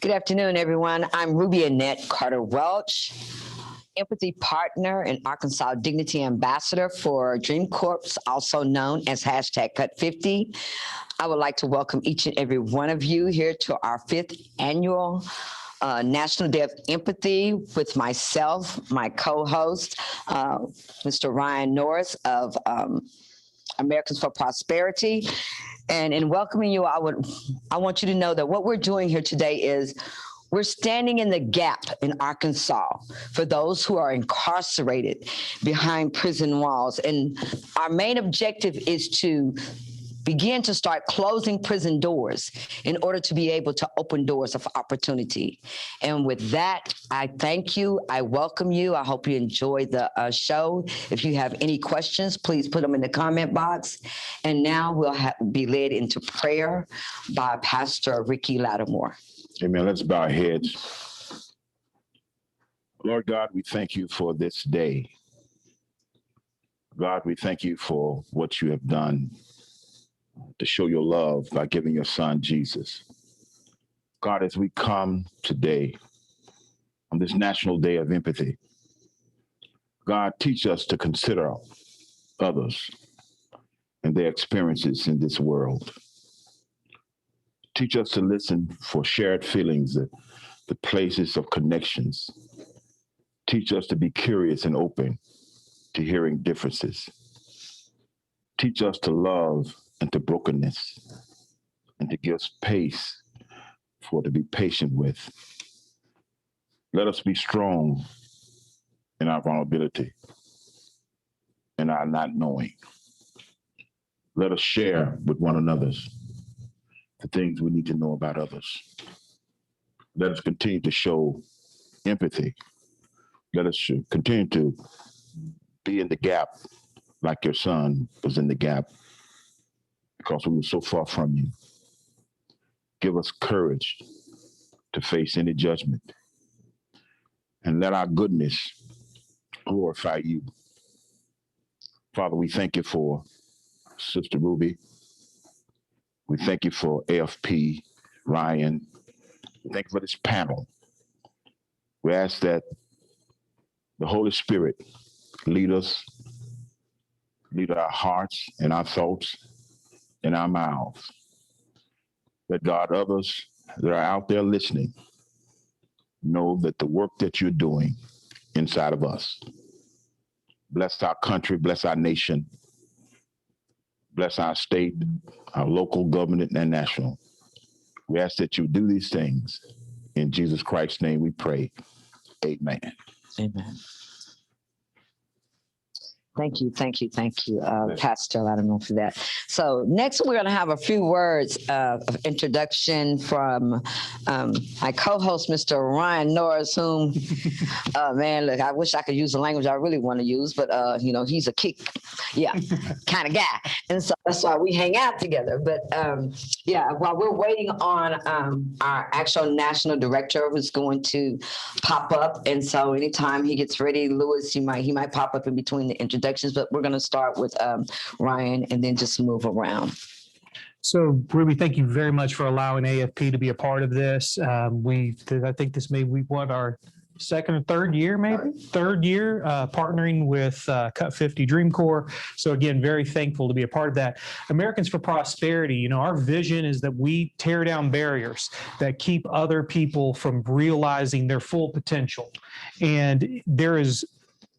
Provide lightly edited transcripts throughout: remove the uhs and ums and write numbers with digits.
Good afternoon, everyone. I'm Ruby Annette Carter-Welch, Empathy Partner and Arkansas Dignity Ambassador for Dream Corps, also known as #Cut50. I would like to welcome each and every one of you here to our 5th annual National Day of Empathy with myself, my co-host, Mr. Ryan Norris of Americans for Prosperity. And in welcoming you, I want you to know that what we're doing here today is we're standing in the gap in Arkansas for those who are incarcerated behind prison walls. And our main objective is to begin to start closing prison doors in order to be able to open doors of opportunity. And with that, I thank you. I welcome you. I hope you enjoy the show. If you have any questions, please put them in the comment box. And now we'll be led into prayer by Pastor Vicki Lattimore. Amen. Let's bow our heads. Lord God, we thank you for this day. God, we thank you for what you have done to show your love by giving your son, Jesus. God, as we come today on this National Day of Empathy, God, teach us to consider others and their experiences in this world. Teach us to listen for shared feelings, the places of connections. Teach us to be curious and open to hearing differences. Teach us to love and to brokenness, and to give space for to be patient with. Let us be strong in our vulnerability and our not knowing. Let us share with one another the things we need to know about others. Let us continue to show empathy. Let us continue to be in the gap like your son was in the gap because we were so far from you. Give us courage to face any judgment. And let our goodness glorify you. Father, we thank you for Sister Ruby. We thank you for AFP, Ryan. We thank you for this panel. We ask that the Holy Spirit lead us, lead our hearts and our thoughts in our mouths. That God, others that are out there listening know that the work that you're doing inside of us. Bless our country, bless our nation, bless our state, our local government and national. We ask that you do these things. In Jesus Christ's name we pray. Amen. Amen. Thank you, Pastor Lattimore, for that. So next we're going to have a few words of introduction from my co-host, Mr. Ryan Norris, whom, man, look, I wish I could use the language I really want to use, but, he's a kind of guy. And so that's why we hang out together. But, while we're waiting on our actual national director who's going to pop up. And so anytime he gets ready, Lewis, he might pop up in between the introductions, but we're going to start with Ryan and then just move around. So, Ruby, thank you very much for allowing AFP to be a part of this. I think this may be our second or third year, partnering with Cut50 Dream Corps. So again, very thankful to be a part of that. Americans for Prosperity, our vision is that we tear down barriers that keep other people from realizing their full potential. And there is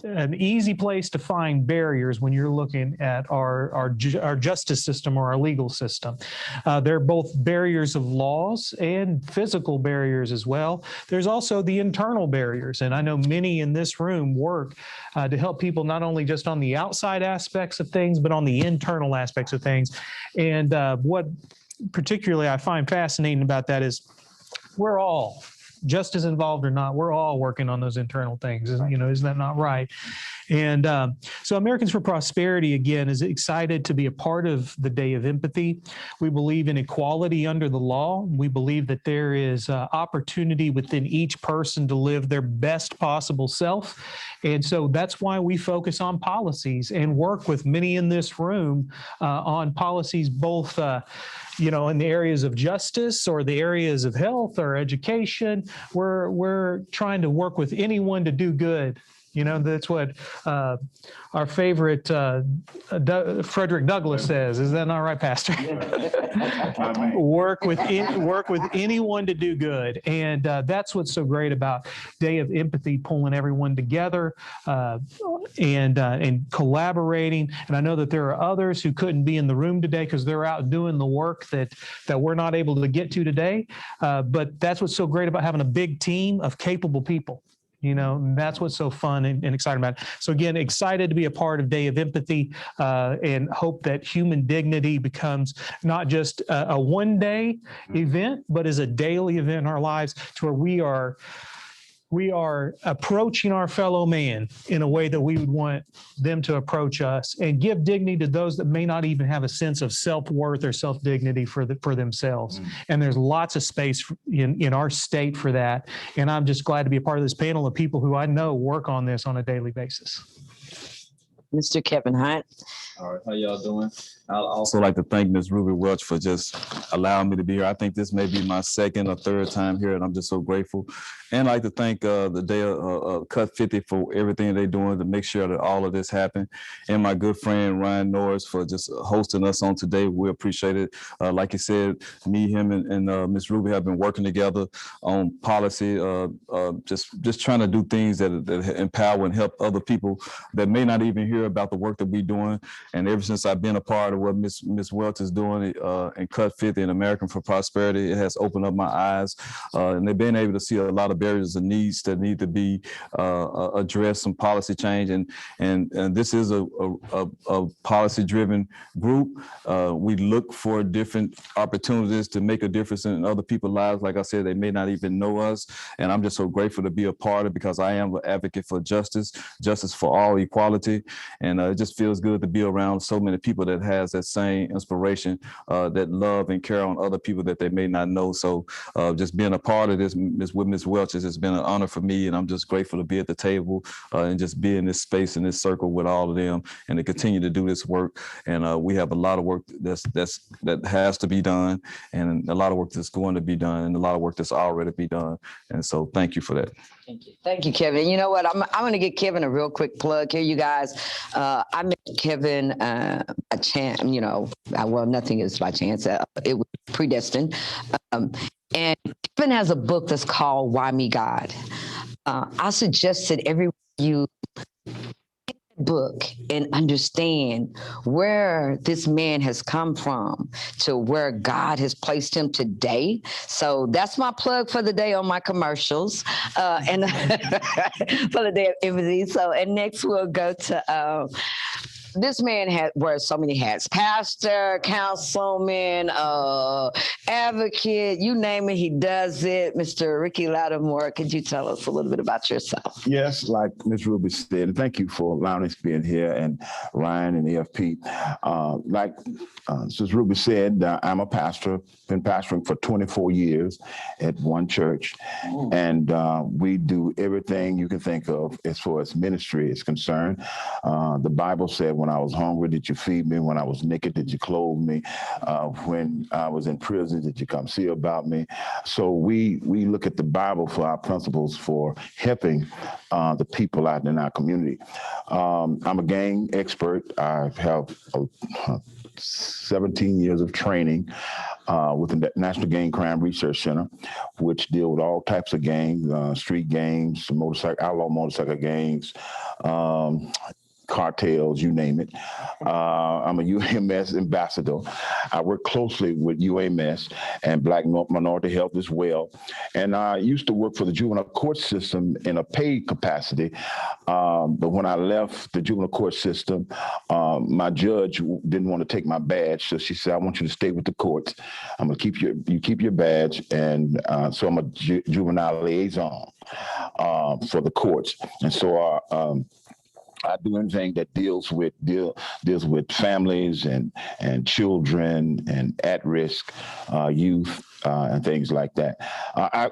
an easy place to find barriers when you're looking at our justice system or our legal system. They're both barriers of laws and physical barriers as well. There's also the internal barriers, and I know many in this room work to help people not only just on the outside aspects of things, but on the internal aspects of things. And what particularly I find fascinating about that is we're all, just as involved or not, we're all working on those internal things. Isn't that not right? And so Americans for Prosperity, again, is excited to be a part of the Day of Empathy. We believe in equality under the law. We believe that there is opportunity within each person to live their best possible self. And so that's why we focus on policies and work with many in this room on policies, both in the areas of justice or the areas of health or education. We're trying to work with anyone to do good. That's what our favorite Frederick Douglass says. Is that not right, Pastor? Work with anyone to do good, and that's what's so great about Day of Empathy, pulling everyone together and collaborating. And I know that there are others who couldn't be in the room today because they're out doing the work that we're not able to get to today. But that's what's so great about having a big team of capable people. And that's what's so fun and exciting about it. So again, excited to be a part of Day of Empathy and hope that human dignity becomes not just a one-day event, but is a daily event in our lives to where we are approaching our fellow man in a way that we would want them to approach us, and give dignity to those that may not even have a sense of self-worth or self-dignity for themselves. And there's lots of space in our state for that. And I'm just glad to be a part of this panel of people who I know work on this on a daily basis. Mr. Kevin Hunt. All right, how y'all doing? I'd also like to thank Ms. Ruby Welch for just allowing me to be here. I think this may be my second or third time here, and I'm just so grateful. And I'd like to thank the Day of Cut 50 for everything they're doing to make sure that all of this happened. And my good friend Ryan Norris for just hosting us on today. We appreciate it. Like you said, me, him, and Ms. Ruby have been working together on policy, just trying to do things that empower and help other people that may not even hear about the work that we're doing. And ever since I've been a part of what Ms. Welch is doing in Cut 50 and American for Prosperity, it has opened up my eyes. And they've been able to see a lot of barriers and needs that need to be addressed, some policy change. And this is a policy-driven group. We look for different opportunities to make a difference in other people's lives. Like I said, they may not even know us. And I'm just so grateful to be a part of it because I am an advocate for justice for all, equality. And it just feels good to be around so many people that has that same inspiration, that love and care on other people that they may not know. So just being a part of this with Ms. Welch has been an honor for me, and I'm just grateful to be at the table and just be in this space, in this circle with all of them, and to continue to do this work. And we have a lot of work that has to be done, and a lot of work that's going to be done, and a lot of work that's already be done. And so thank you for that. Thank you, Kevin. You know what? I'm going to give Kevin a real quick plug here, you guys. I met Kevin a chance, well, nothing is by chance. It was predestined. And Kevin has a book that's called Why Me God. I suggest that everyone you book and understand where this man has come from to where God has placed him today. So that's my plug for the day on my commercials and for the Day of Empathy. So, and next we'll go to this man wears so many hats: pastor, councilman, advocate, you name it, he does it. Mr. Ricky Lattimore, could you tell us a little bit about yourself? Yes, like Ms. Ruby said, and thank you for allowing us to be in here, and Ryan and EFP. Like Ms. Ruby said, I'm a pastor, been pastoring for 24 years at one church, and we do everything you can think of as far as ministry is concerned. The Bible said, when I was hungry, did you feed me? When I was naked, did you clothe me? When I was in prison, did you come see about me? So we look at the Bible for our principles for helping the people out in our community. I'm a gang expert. I have 17 years of training with the National Gang Crime Research Center, which deal with all types of gangs, street gangs, outlaw motorcycle gangs, cartels, you name it. I'm a UMS ambassador. I work closely with UMS and Black Minority Health as well. And I used to work for the juvenile court system in a paid capacity. But when I left the juvenile court system, my judge didn't want to take my badge. So she said, I want you to stay with the courts. I'm going to keep your badge. And so I'm a juvenile liaison for the courts. And so I do anything that deals with families and children and at-risk youth and things like that.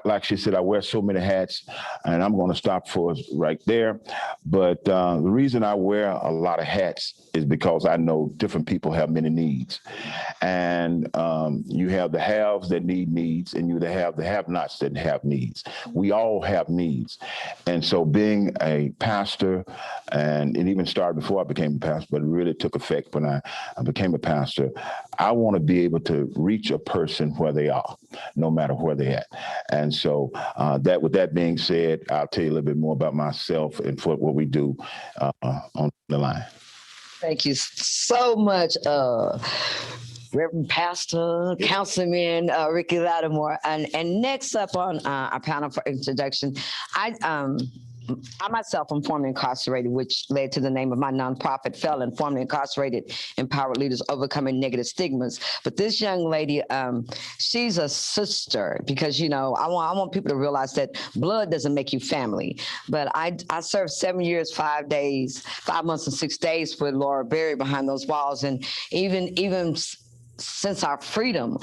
Like she said, I wear so many hats, and I'm going to stop for us right there. But the reason I wear a lot of hats is because I know different people have many needs, and you have the haves that need needs, and you have the have-nots that have needs. We all have needs, and so being a pastor, and it even started before I became a pastor, but it really took effect when I became a pastor. I want to be able to reach a person where they are, no matter where they're at. And so with that being said, I'll tell you a little bit more about myself and what we do on the line. Thank you so much, Reverend Pastor, Councilman Vicki Lattimore. And next up on our panel for introduction, I myself am formerly incarcerated, which led to the name of my nonprofit, F.E.L.O.N, Formerly Incarcerated, Empowered Leaders Overcoming Negative Stigmas. But this young lady, she's a sister, because, I want people to realize that blood doesn't make you family. But I served 7 years, 5 months and 6 days with Laura Berry behind those walls. And even since our freedom,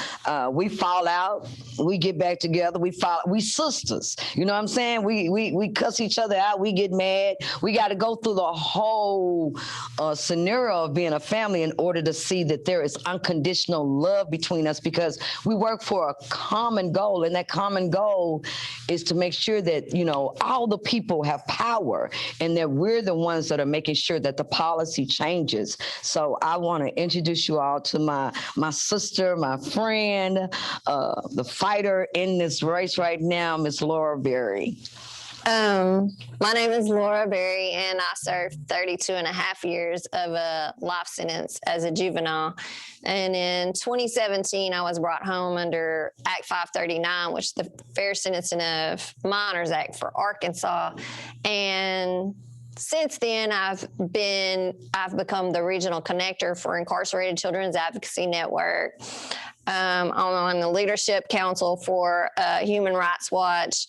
we fall out, we get back together, we sisters, you know what I'm saying? We cuss each other out, we get mad. We got to go through the whole scenario of being a family in order to see that there is unconditional love between us, because we work for a common goal, and that common goal is to make sure that, all the people have power, and that we're the ones that are making sure that the policy changes. So I want to introduce you all to my sister, my friend, the fighter in this race right now, Miss Laura Berry. My name is Laura Berry, and I served 32 and a half years of a life sentence as a juvenile. And in 2017, I was brought home under Act 539, which is the Fair Sentencing of Minors Act for Arkansas. And since then, I've become the regional connector for Incarcerated Children's Advocacy Network. I'm on the leadership council for Human Rights Watch.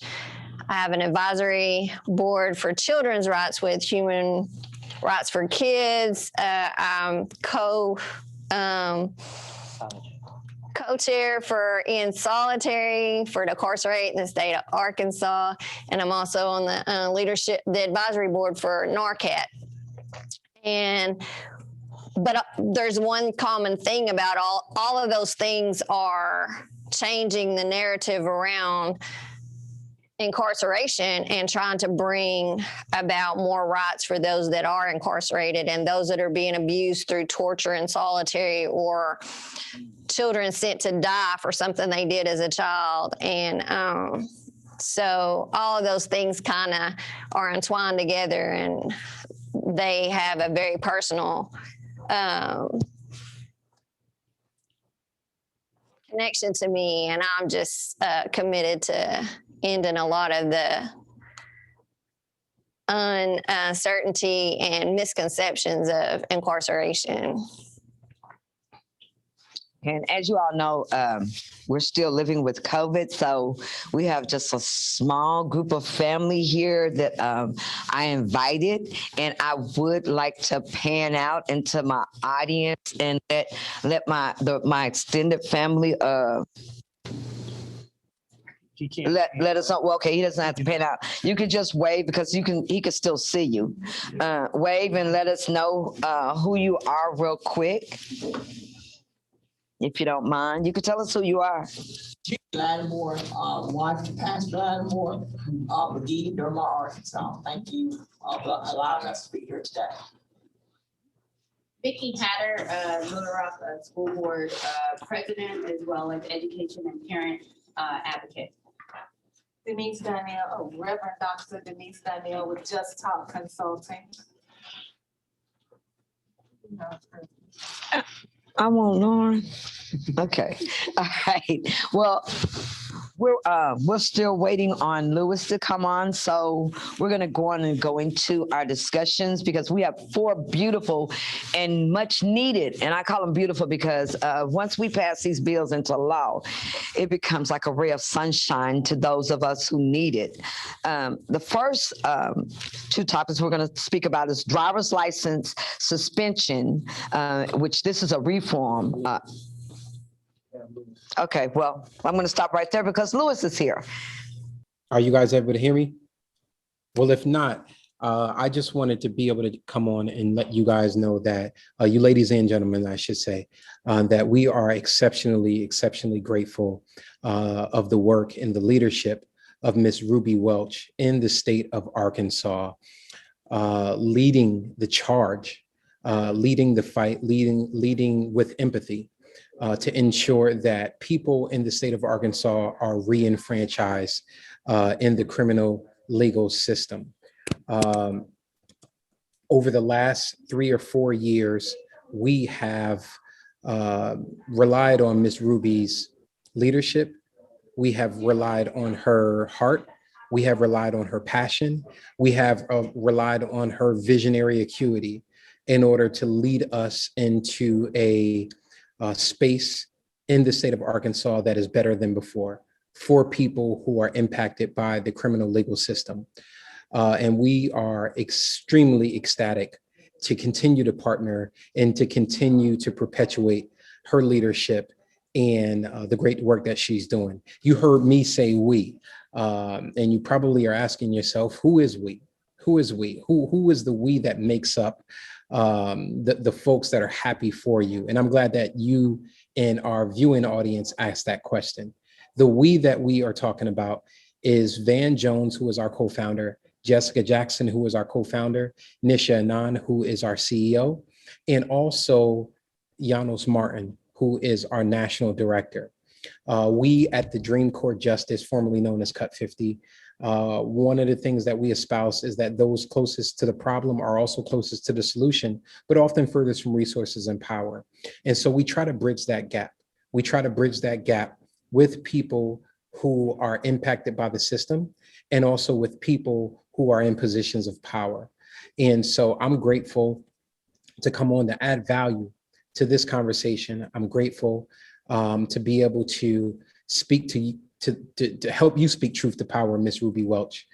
I have an advisory board for children's rights with Human Rights for Kids. I'm co-chair for In Solitary for DecARcerate in the state of Arkansas, and I'm also on the advisory board for NARCAT. But there's one common thing about all of those things are changing the narrative around incarceration and trying to bring about more rights for those that are incarcerated and those that are being abused through torture in solitary, or children sent to die for something they did as a child. And so all of those things kind of are entwined together, and they have a very personal connection to me. And I'm just committed to ending a lot of the uncertainty and misconceptions of incarceration. And as you all know, we're still living with COVID, so we have just a small group of family here that I invited, and I would like to pan out into my audience and let my extended family let us know. Well, okay, he doesn't have to pan out. You can just wave, because he can still see you. Wave and let us know who you are real quick, if you don't mind. You can tell us who you are. Lattimore, wife to Pastor Lattimore, McGehee, Dermott, Arkansas. Thank you for allowing us to be here today. Vicki Hetter, Little Rock School Board President, as well as Education and Parent Advocate. Reverend Dr. Denise Danielle with Just Talk Consulting. I want Lauren. Okay. All right. Well, We're still waiting on Lewis to come on, so we're going to go on and go into our discussions because we have 4 beautiful and much needed, and I call them beautiful because once we pass these bills into law, it becomes like a ray of sunshine to those of us who need it. The first 2 topics we're going to speak about is driver's license suspension, which this is a reform. Okay, well, I'm going to stop right there because Lewis is here. Are you guys able to hear me? Well, if not, I just wanted to be able to come on and let you guys know that, you ladies and gentlemen, I should say, that we are exceptionally grateful of the work and the leadership of Miss Ruby Welch in the state of Arkansas, leading the charge, leading the fight, leading with empathy. To ensure that people in the state of Arkansas are re-enfranchised in the criminal legal system. Over the last 3 or 4 years, we have relied on Ms. Ruby's leadership. We have relied on her heart. We have relied on her passion. We have relied on her visionary acuity in order to lead us into a space in the state of Arkansas that is better than before for people who are impacted by the criminal legal system. And we are extremely ecstatic to continue to partner and to continue to perpetuate her leadership and the great work that she's doing. You heard me say we, and you probably are asking yourself, who is we? Who is we? Who is the we that makes up the folks that are happy for you? And I'm glad that you and our viewing audience asked that question. The we that we are talking about is Van Jones, who is our co-founder, Jessica Jackson, who is our co-founder, Nisha Anand, who is our CEO, and also Janos Martin, who is our national director. We at the Dream Court Justice, formerly known as Cut 50, one of the things that we espouse is that those closest to the problem are also closest to the solution, but often furthest from resources and power. And so we try to bridge that gap. We try to bridge that gap with people who are impacted by the system and also with people who are in positions of power. And so I'm grateful to come on to add value to this conversation. I'm grateful to be able to speak to you, to help you speak truth to power, Miss Ruby Welch.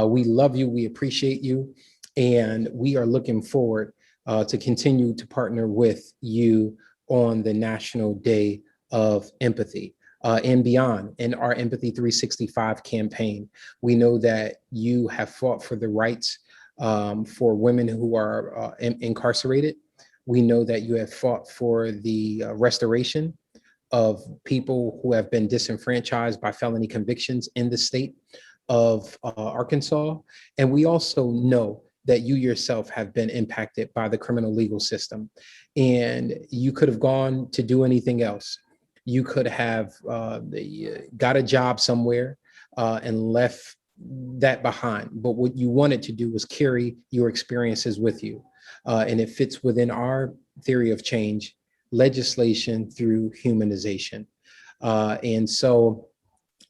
We love you, we appreciate you, and we are looking forward to continue to partner with you on the National Day of Empathy and beyond in our Empathy 365 campaign. We know that you have fought for the rights for women who are incarcerated. We know that you have fought for the restoration of people who have been disenfranchised by felony convictions in the state of Arkansas. And we also know that you yourself have been impacted by the criminal legal system. And you could have gone to do anything else. You could have got a job somewhere and left that behind. But what you wanted to do was carry your experiences with you. And it fits within our theory of change, legislation through humanization. And so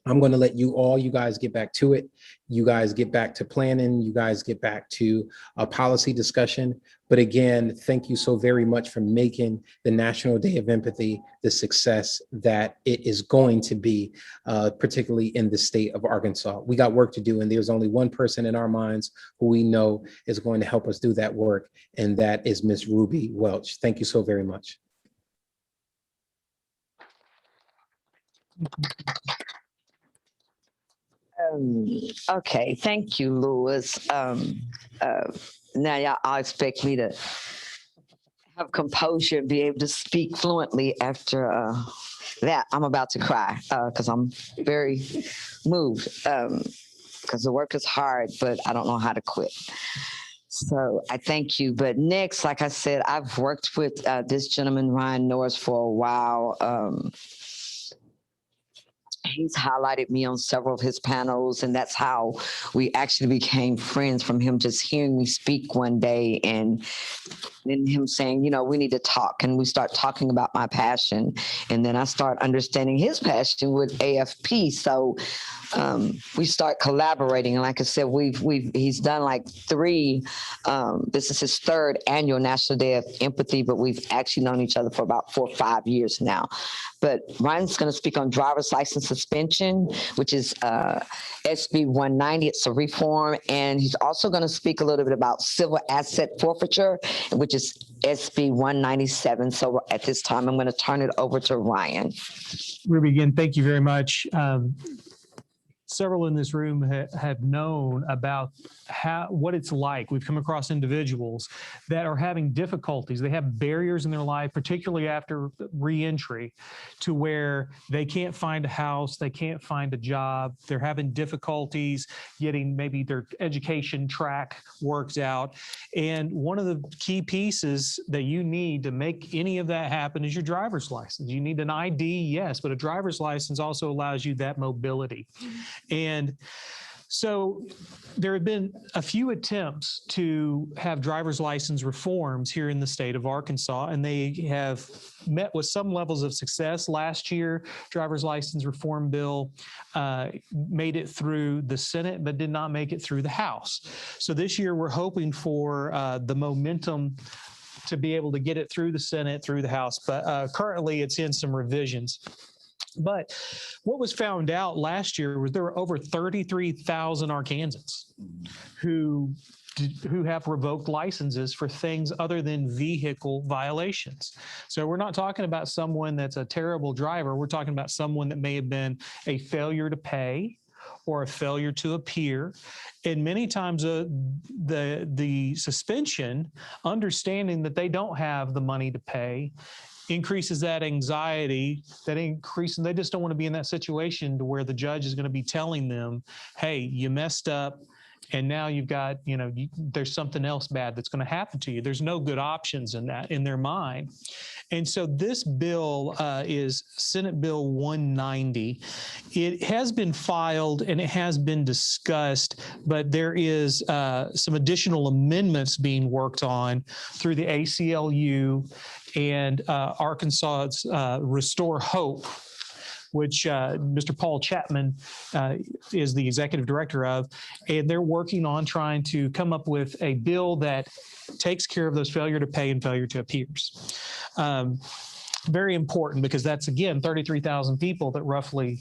I'm going to let you guys get back to it. You guys get back to planning. You guys get back to a policy discussion. But again, thank you so very much for making the National Day of Empathy the success that it is going to be, particularly in the state of Arkansas. We got work to do, and there's only one person in our minds who we know is going to help us do that work, and that is Miss Ruby Welch. Thank you so very much. Okay, thank you, Lewis. Now y'all all expect me to have composure and be able to speak fluently after that. I'm about to cry because I'm very moved because the work is hard, but I don't know how to quit. So I thank you. But next, like I said, I've worked with this gentleman, Ryan Norris, for a while. he's highlighted me on several of his panels, and that's how we actually became friends, from him just hearing me speak one day and then him saying, you know, we need to talk. And we start talking about my passion. And then I start understanding his passion with AFP. So we start collaborating. And like I said, he's done like 3, this is his 3rd annual National Day of Empathy, but we've actually known each other for about 4 or 5 years now. But Ryan's going to speak on driver's license suspension, which is SB 190. It's a reform. And he's also going to speak a little bit about civil asset forfeiture, which is SB 197. So at this time, I'm going to turn it over to Ryan. Ruby, again, thank you very much. Several in this room have known about what it's like. We've come across individuals that are having difficulties. They have barriers in their life, particularly after reentry, to where they can't find a house, they can't find a job, they're having difficulties getting maybe their education track worked out. And one of the key pieces that you need to make any of that happen is your driver's license. You need an ID, yes, but a driver's license also allows you that mobility. And so there have been a few attempts to have driver's license reforms here in the state of Arkansas, and they have met with some levels of success. Last year, driver's license reform bill made it through the Senate, but did not make it through the House. So this year, we're hoping for the momentum to be able to get it through the Senate, through the House, but currently it's in some revisions. But what was found out last year was there were over 33,000 Arkansans who have revoked licenses for things other than vehicle violations. So we're not talking about someone that's a terrible driver. We're talking about someone that may have been a failure to pay or a failure to appear. And many times the suspension, understanding that they don't have the money to pay, increases that anxiety, they just don't want to be in that situation to where the judge is going to be telling them, hey, you messed up, and now you've got, there's something else bad that's going to happen to you. There's no good options in their mind. And so this bill is Senate Bill 190. It has been filed and it has been discussed, but there is some additional amendments being worked on through the ACLU and Arkansas's Restore Hope, which Mr. Paul Chapman is the executive director of, and they're working on trying to come up with a bill that takes care of those failure to pay and failure to appears. Very important, because that's, again, 33,000 people that roughly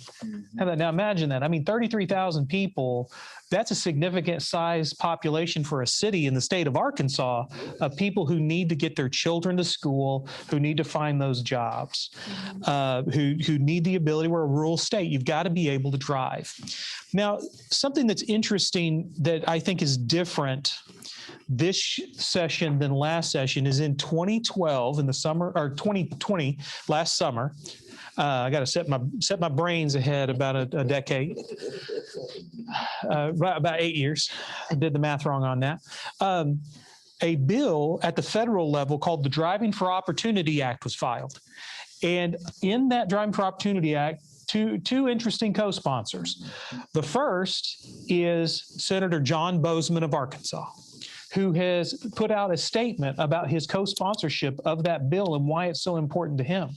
have that. Now imagine that. I mean, 33,000 people, that's a significant size population for a city in the state of Arkansas of people who need to get their children to school, who need to find those jobs, who need the ability. We're a rural state. You've got to be able to drive. Now, something that's interesting that I think is different this session than last session is in 2012, in the summer, or 2020, last summer. I got to set my brains ahead about a decade, about 8 years. I did the math wrong on that. A bill at the federal level called the Driving for Opportunity Act was filed. And in that Driving for Opportunity Act, two interesting co-sponsors. The first is Senator John Bozeman of Arkansas, who has put out a statement about his co-sponsorship of that bill and why it's so important to him,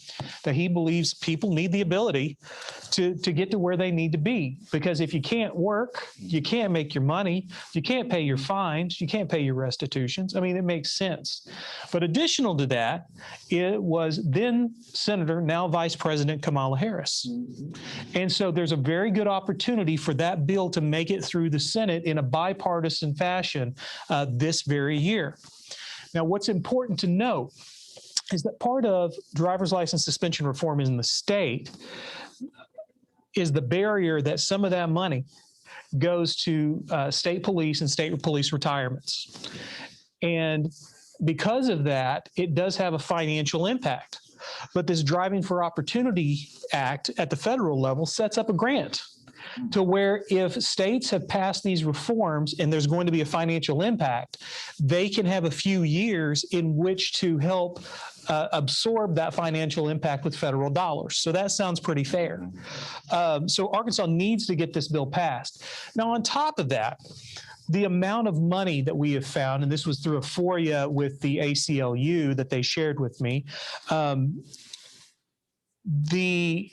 that he believes people need the ability to get to where they need to be. Because if you can't work, you can't make your money, you can't pay your fines, you can't pay your restitutions. I mean, it makes sense. But additional to that, it was then Senator, now Vice President Kamala Harris. And so there's a very good opportunity for that bill to make it through the Senate in a bipartisan fashion this very year. Now, what's important to note is that part of driver's license suspension reform in the state is the barrier that some of that money goes to state police and state police retirements. And because of that, it does have a financial impact. But this Driving for Opportunity Act at the federal level sets up a grant to where if states have passed these reforms and there's going to be a financial impact, they can have a few years in which to help absorb that financial impact with federal dollars. So that sounds pretty fair. So Arkansas needs to get this bill passed. Now, on top of that, the amount of money that we have found, and this was through a FOIA with the ACLU that they shared with me, the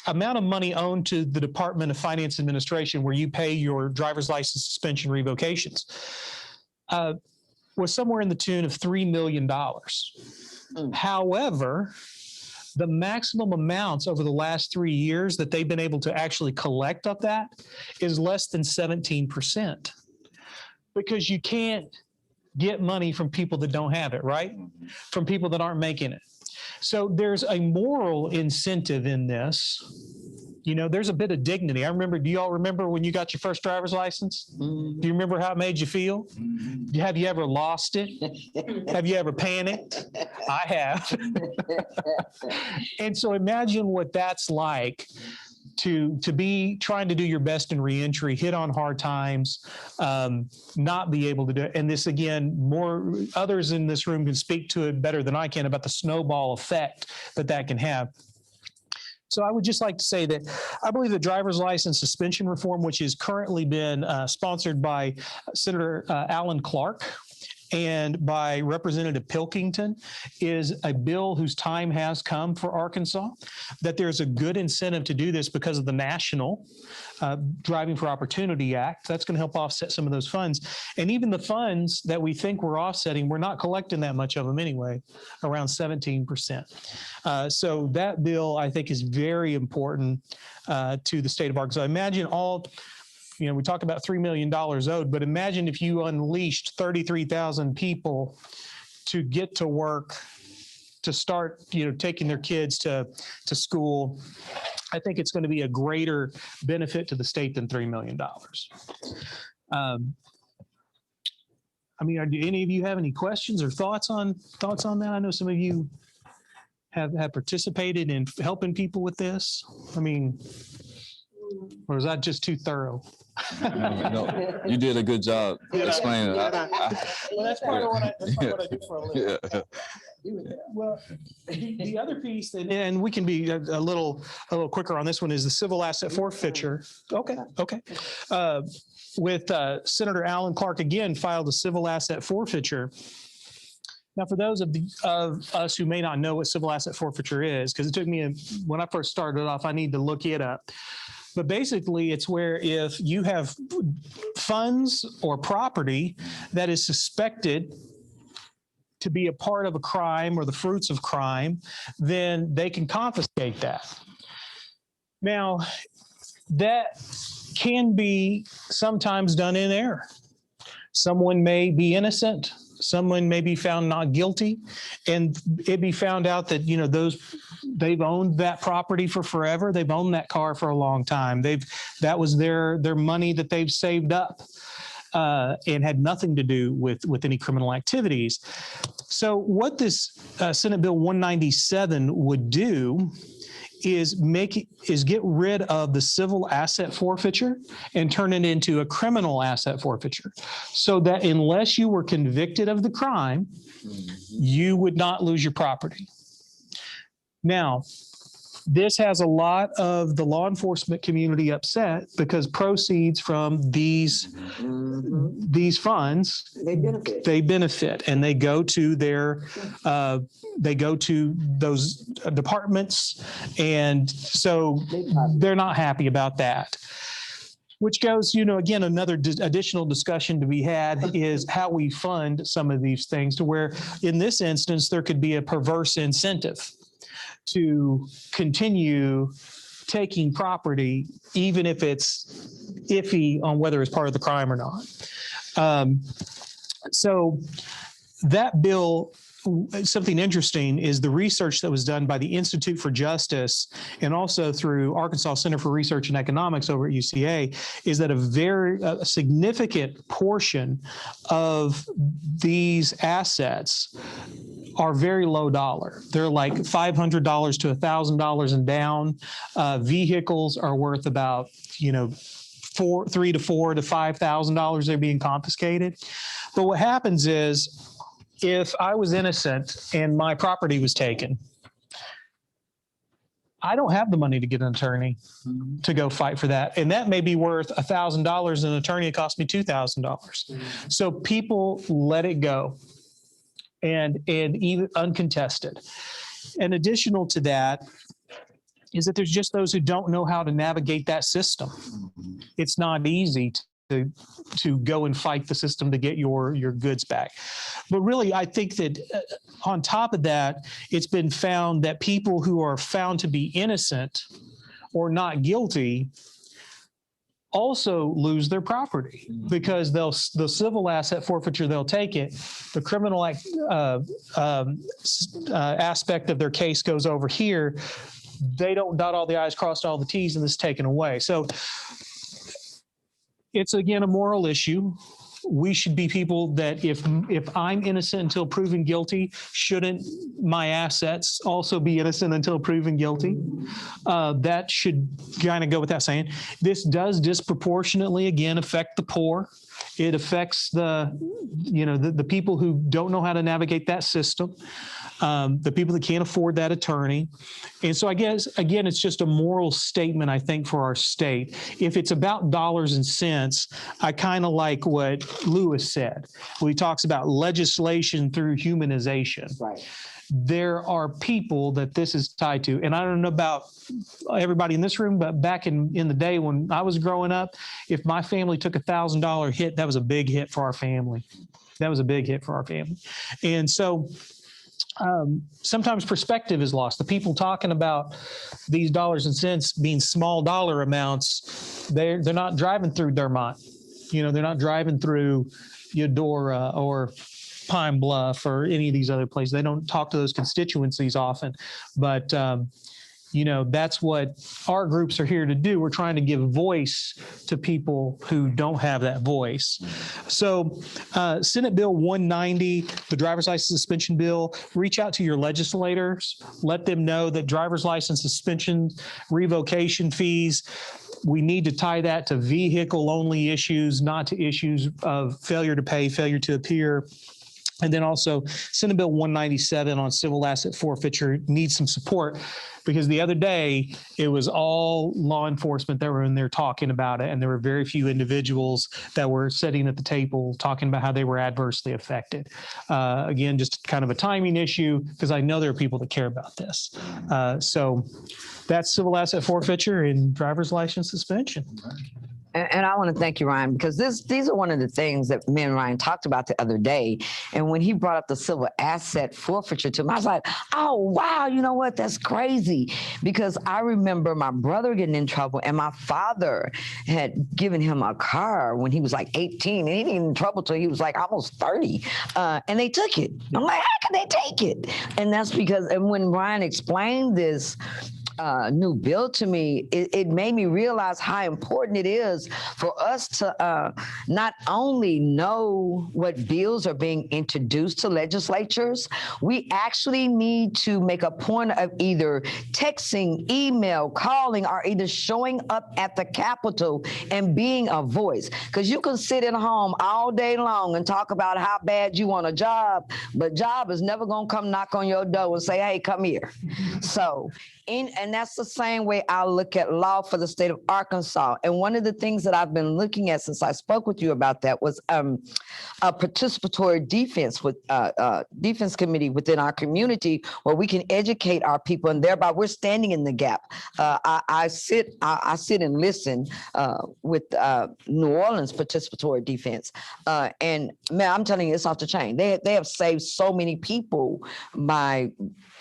amount of money owed to the Department of Finance Administration, where you pay your driver's license suspension revocations, was somewhere in the tune of $3 million. However, the maximum amounts over the last 3 years that they've been able to actually collect of that is less than 17%. Because you can't get money from people that don't have it, right? From people that aren't making it. So there's a moral incentive in this. You know, there's a bit of dignity. Do you all remember when you got your first driver's license? Do you remember how it made you feel? Have you ever lost it? Have you ever panicked? I have. And so imagine what that's like to be trying to do your best in reentry, hit on hard times, not be able to do it. And this, again, more others in this room can speak to it better than I can about the snowball effect that can have. So I would just like to say that I believe the driver's license suspension reform, which has currently been sponsored by Senator Alan Clark and by Representative Pilkington, is a bill whose time has come for Arkansas, that there's a good incentive to do this because of the National Driving for Opportunity Act. That's going to help offset some of those funds. And even the funds that we think we're offsetting, we're not collecting that much of them anyway, around 17%. So that bill, I think, is very important to the state of Arkansas. Imagine we talk about $3 million owed, but imagine if you unleashed 33,000 people to get to work, to start, taking their kids to school. I think it's going to be a greater benefit to the state than $3 million. Do any of you have any questions or thoughts on that? I know some of you have participated in helping people with this. Or is that just too thorough? No, you did a good job explaining. Well, that's part of what I do for a living. Yeah. Well, the other piece, and we can be a little quicker on this one, is the civil asset forfeiture. Okay. With Senator Alan Clark, again, filed a civil asset forfeiture. Now, for those of us who may not know what civil asset forfeiture is, because it took me, when I first started off, I need to look it up. But basically, it's where if you have funds or property that is suspected to be a part of a crime or the fruits of crime, then they can confiscate that. Now, that can be sometimes done in error. Someone may be innocent. Someone may be found not guilty, and it be found out that, they've owned that property for forever. They've owned that car for a long time. That was their money that they've saved up and had nothing to do with any criminal activities. So what this Senate Bill 197 would do is get rid of the civil asset forfeiture and turn it into a criminal asset forfeiture, so that unless you were convicted of the crime, you would not lose your property. Now, this has a lot of the law enforcement community upset because proceeds from these funds, they benefit, and they go to those departments, and so they're not happy about that. Which goes, again, another additional discussion to be had is how we fund some of these things, to where in this instance there could be a perverse incentive to continue taking property, even if it's iffy on whether it's part of the crime or not. So that bill something interesting is the research that was done by the Institute for Justice and also through Arkansas Center for Research and Economics over at UCA is that a significant portion of these assets are very low dollar. They're like $500 to $1,000 and down. Vehicles are worth about, $3,000 to $4,000 to $5,000. They're being confiscated. But what happens is, if I was innocent and my property was taken, I don't have the money to get an attorney to go fight for that. And that may be worth $1,000. An attorney, it cost me $2,000. So people let it go and even uncontested. And additional to that is that there's just those who don't know how to navigate that system. It's not easy to go and fight the system to get your goods back. But really, I think that on top of that, it's been found that people who are found to be innocent or not guilty also lose their property because the civil asset forfeiture, they'll take it. The criminal aspect of their case goes over here. They don't dot all the I's, cross all the T's, and it's taken away. So it's, again, a moral issue. We should be people that if I'm innocent until proven guilty, shouldn't my assets also be innocent until proven guilty? That should kind of go without saying. This does disproportionately, again, affect the poor. It affects the people who don't know how to navigate that system, the people that can't afford that attorney. And so I guess, again, it's just a moral statement, I think, for our state. If it's about dollars and cents, I kind of like what Lewis said, when he talks about legislation through humanization. Right. There are people that this is tied to. And I don't know about everybody in this room, but back in the day when I was growing up, if my family took $1,000 hit, that was a big hit for our family. That was a big hit for our family. And so sometimes perspective is lost. The people talking about these dollars and cents being small dollar amounts, they're not driving through Dermott. They're not driving through Eudora or Pine Bluff or any of these other places. They don't talk to those constituencies often, but that's what our groups are here to do. We're trying to give voice to people who don't have that voice. So Senate Bill 190, the driver's license suspension bill, reach out to your legislators, let them know that driver's license suspension, revocation fees, we need to tie that to vehicle-only issues, not to issues of failure to pay, failure to appear. And then also Senate Bill 197 on civil asset forfeiture needs some support, because the other day it was all law enforcement that were in there talking about it. And there were very few individuals that were sitting at the table talking about how they were adversely affected. Again, just kind of a timing issue, because I know there are people that care about this. So that's civil asset forfeiture and driver's license suspension. And I want to thank you, Ryan, because these are one of the things that me and Ryan talked about the other day. And when he brought up the civil asset forfeiture to me, I was like, oh, wow, you know what? That's crazy. Because I remember my brother getting in trouble, and my father had given him a car when he was like 18, and he didn't get in trouble till he was like almost 30. And they took it. I'm like, how can they take it? And that's because, and when Ryan explained this new bill to me, it made me realize how important it is for us to not only know what bills are being introduced to legislatures, we actually need to make a point of either texting, email, calling, or either showing up at the Capitol and being a voice. Because you can sit at home all day long and talk about how bad you want a job, but job is never going to come knock on your door and say, hey, come here. So, and that's the same way I look at law for the state of Arkansas. And one of the things that I've been looking at since I spoke with you about that was a participatory defense with defense committee within our community, where we can educate our people, and thereby we're standing in the gap. I sit and listen with New Orleans participatory defense, and man, I'm telling you, it's off the chain. They have saved so many people by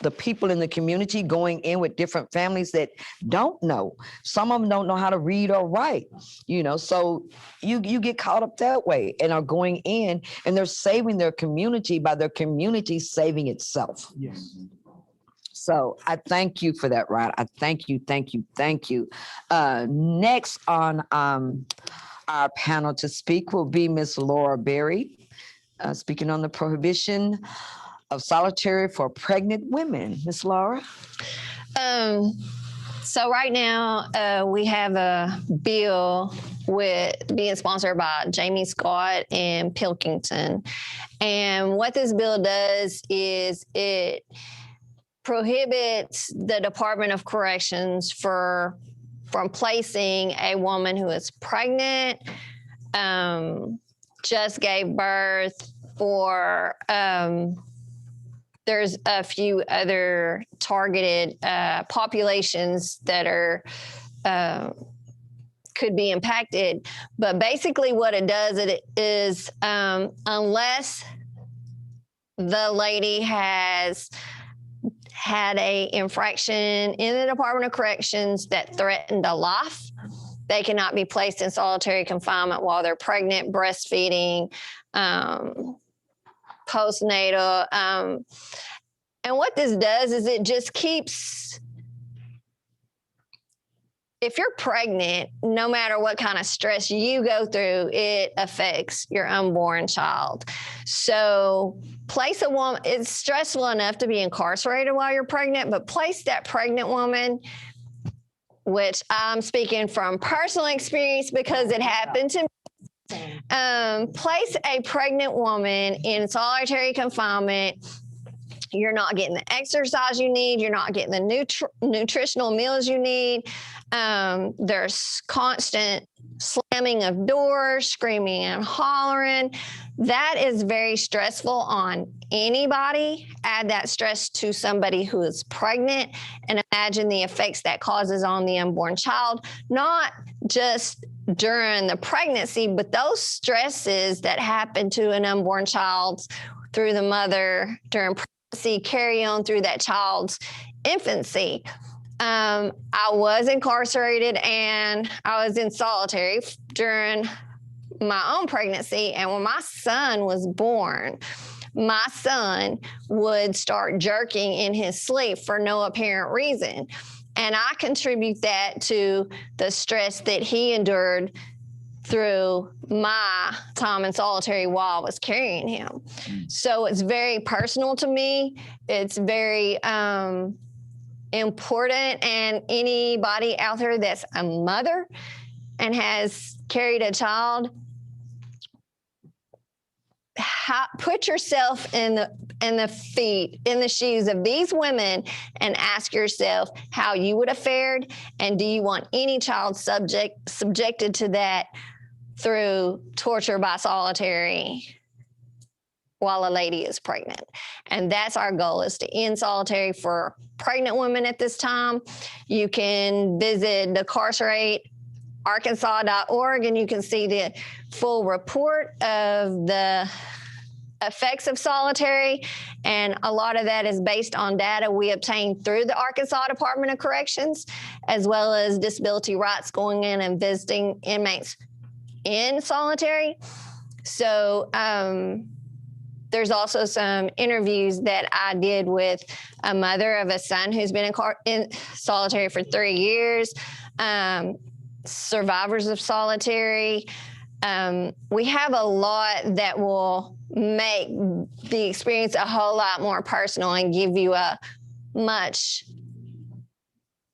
the people in the community going in with with different families that don't know. Some of them don't know how to read or write, so you get caught up that way and are going in and they're saving their community by their community saving itself. Yes. So I thank you for that, Ryan. I thank you. Next on our panel to speak will be Miss Laura Berry, speaking on the prohibition of solitary for pregnant women. Miss Laura? So right now, we have a bill being sponsored by Jamie Scott and Pilkington. And what this bill does is it prohibits the Department of Corrections from placing a woman who is pregnant, just gave birth, or there's a few other targeted populations that are could be impacted. But basically what it does, it is unless the lady has had a infraction in the Department of Corrections that threatened a life, they cannot be placed in solitary confinement while they're pregnant, breastfeeding, postnatal. And what this does is it just keeps, if you're pregnant, no matter what kind of stress you go through, it affects your unborn child. So place a woman, it's stressful enough to be incarcerated while you're pregnant, but place that pregnant woman, which I'm speaking from personal experience because it happened to me. Place a pregnant woman in solitary confinement. You're not getting the exercise you need. You're not getting the nutritional meals you need. There's constant slamming of doors, screaming and hollering. That is very stressful on anybody. Add that stress to somebody who is pregnant and imagine the effects that causes on the unborn child, not just during the pregnancy, but those stresses that happen to an unborn child through the mother during pregnancy carry on through that child's infancy. I was incarcerated and I was in solitary during my own pregnancy. And when my son was born, my son would start jerking in his sleep for no apparent reason. And I contribute that to the stress that he endured through my time in solitary while I was carrying him. So it's very personal to me. It's very important. And anybody out there that's a mother and has carried a child, put yourself in the shoes of these women and ask yourself how you would have fared, and do you want any child subjected to that through torture by solitary while a lady is pregnant. And that's our goal, is to end solitary for pregnant women at this time. You can visit DecARcerate Arkansas.org, and you can see the full report of the effects of solitary. And a lot of that is based on data we obtained through the Arkansas Department of Corrections, as well as disability rights going in and visiting inmates in solitary. So there's also some interviews that I did with a mother of a son who's been in solitary for 3 years. Survivors of solitary. We have a lot that will make the experience a whole lot more personal and give you a much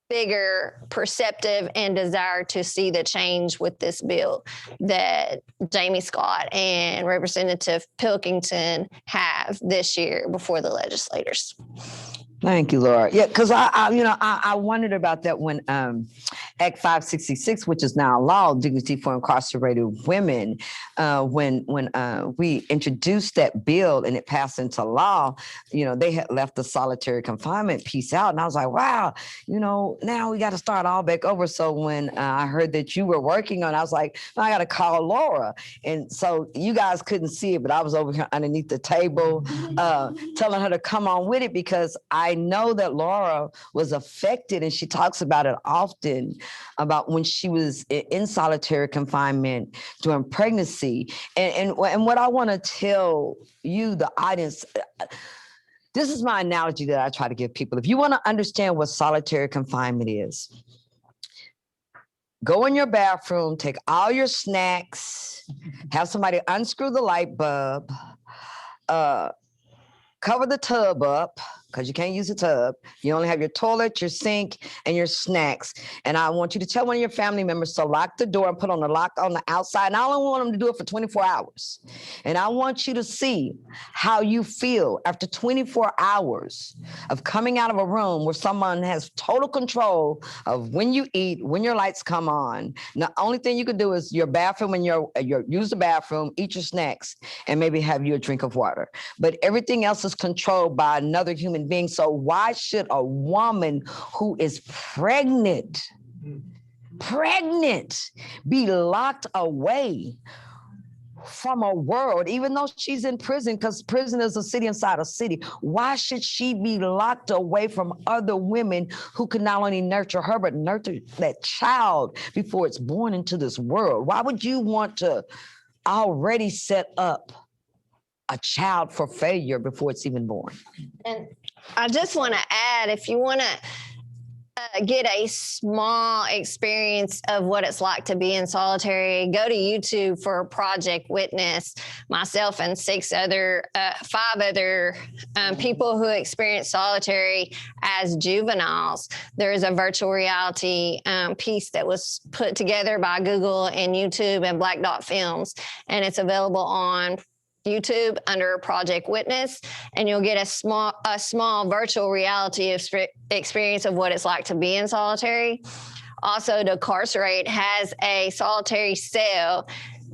bigger perceptive and desire to see the change with this bill that Jamie Scott and Representative Pilkington have this year before the legislators. Thank you, Laura. Yeah, because I wondered about that when Act 566, which is now law, Dignity for Incarcerated Women. When we introduced that bill and it passed into law, they had left the solitary confinement piece out. And I was like, wow, now we got to start all back over. So when I heard that you were working on it, I was like, I got to call Laura. And so you guys couldn't see it, but I was over here underneath the table telling her to come on with it, because I know that Laura was affected, and she talks about it often, about when she was in solitary confinement during pregnancy. And what I want to tell you, the audience, this is my analogy that I try to give people. If you want to understand what solitary confinement is, go in your bathroom, take all your snacks, have somebody unscrew the light bulb, cover the tub up, because you can't use the tub. You only have your toilet, your sink, and your snacks. And I want you to tell one of your family members to lock the door and put on the lock on the outside. And I only want them to do it for 24 hours. And I want you to see how you feel after 24 hours of coming out of a room where someone has total control of when you eat, when your lights come on. And the only thing you can do is your bathroom, and use the bathroom, eat your snacks, and maybe have you a drink of water. But everything else is controlled by another human being. So why should a woman who is pregnant be locked away from a world, even though she's in prison, because prison is a city inside a city? Why should she be locked away from other women who can not only nurture her, but nurture that child before it's born into this world? Why would you want to already set up a child for failure before it's even born? And I just want to add, if you want to get a small experience of what it's like to be in solitary, go to YouTube for Project Witness. Myself and five other people who experience solitary as juveniles. There's a virtual reality piece that was put together by Google and YouTube and Black Dot Films, and it's available on YouTube under Project Witness, and you'll get a small virtual reality experience of what it's like to be in solitary. Also, DecARcerate has a solitary cell,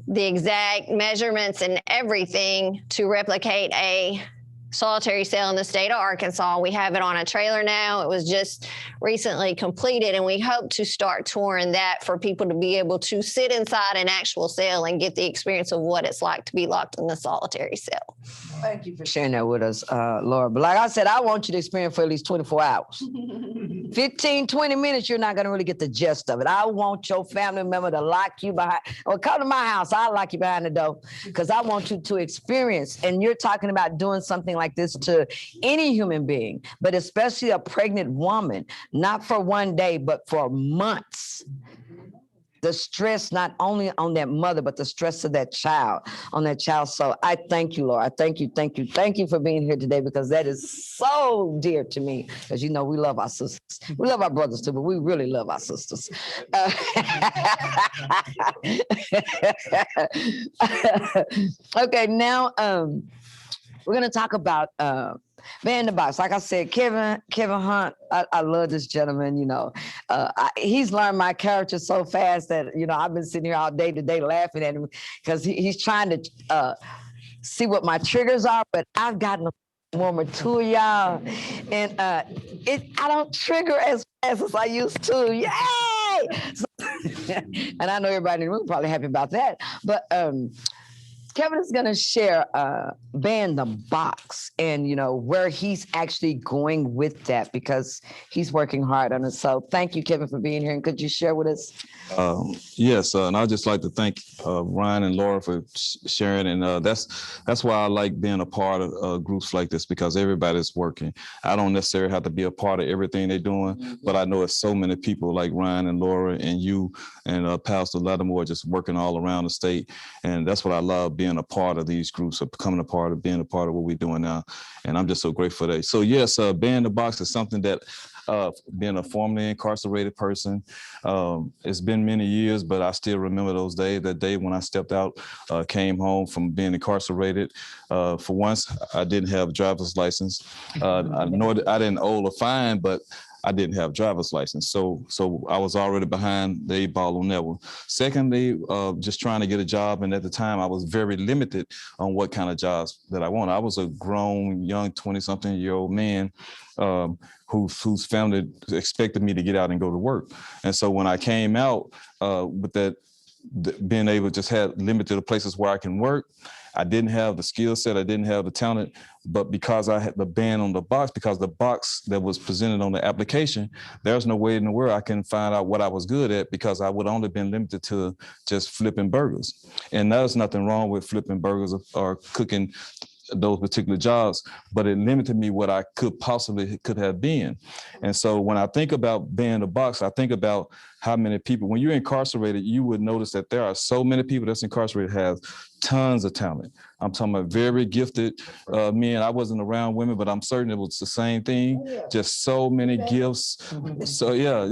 the exact measurements and everything to replicate a solitary cell in the state of Arkansas. We have it on a trailer now. It was just recently completed, and we hope to start touring that for people to be able to sit inside an actual cell and get the experience of what it's like to be locked in the solitary cell. Thank you for sharing that with us, Laura. But like I said, I want you to experience for at least 24 hours. 15, 20 minutes, you're not going to really get the gist of it. I want your family member to lock you behind, or come to my house, I'll lock you behind the door, because I want you to experience. And you're talking about doing something like this to any human being, but especially a pregnant woman, not for one day, but for months. The stress, not only on that mother, but the stress of that child, on that child. So I thank you, Laura. Thank you for being here today, because that is so dear to me. Because, we love our sisters. We love our brothers too, but we really love our sisters. Okay, now we're going to talk about Man in the Box. Like I said, Kevin Hunt, I love this gentleman. He's learned my character so fast that, I've been sitting here all day today laughing at him, because he's trying to see what my triggers are, but I've gotten more mature, y'all. And I don't trigger as fast as I used to. Yay! And I know everybody in the room probably happy about that. But Kevin is going to share Man in the Box and, where he's actually going with that, because he's working hard on it. So thank you, Kevin, for being here. And could you share with us? Yes, and I'd just like to thank Ryan and Laura for sharing. And that's why I like being a part of groups like this, because everybody's working. I don't necessarily have to be a part of everything they're doing, but I know it's so many people like Ryan and Laura and you and Pastor Lattimore just working all around the state. And that's what I love, being a part of these groups, of being a part of what we're doing now. And I'm just so grateful for that. So yes, Man in the Box is something that, being a formerly incarcerated person, it's been many years, but I still remember those days, that day when I stepped out, came home from being incarcerated. For once, I didn't have a driver's license. I didn't owe a fine, but I didn't have driver's license. So I was already behind the 8 ball on that one. Secondly, just trying to get a job. And at the time I was very limited on what kind of jobs that I wanted. I was a grown, young 20-something-year-old man whose family expected me to get out and go to work. And so when I came out with that, being able to just have limited places where I can work, I didn't have the skill set, I didn't have the talent, but because I had the ban on the box, because the box that was presented on the application, there's no way in the world I can find out what I was good at, because I would only been limited to just flipping burgers. And there's nothing wrong with flipping burgers or cooking those particular jobs, but it limited me what I could have been. And so when I think about being a box, I think about how many people, when you're incarcerated, you would notice that there are so many people that's incarcerated have tons of talent. I'm talking about very gifted men. I wasn't around women, but I'm certain it was the same thing. Just so many gifts. So yeah.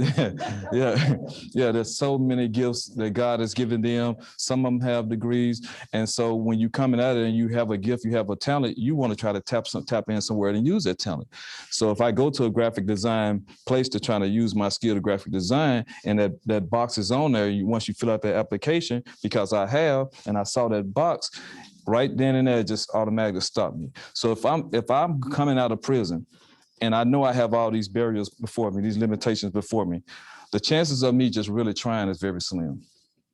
There's so many gifts that God has given them. Some of them have degrees. And so when you coming at it and you have a gift, you have a talent, you want to try to tap in somewhere and use that talent. So if I go to a graphic design place to try to use my skill to graphic design, and that box is on there, once you fill out the application, because I have, and I saw that box, right then and there, it just automatically stopped me. So if I'm coming out of prison and I know I have all these barriers before me, these limitations before me, the chances of me just really trying is very slim.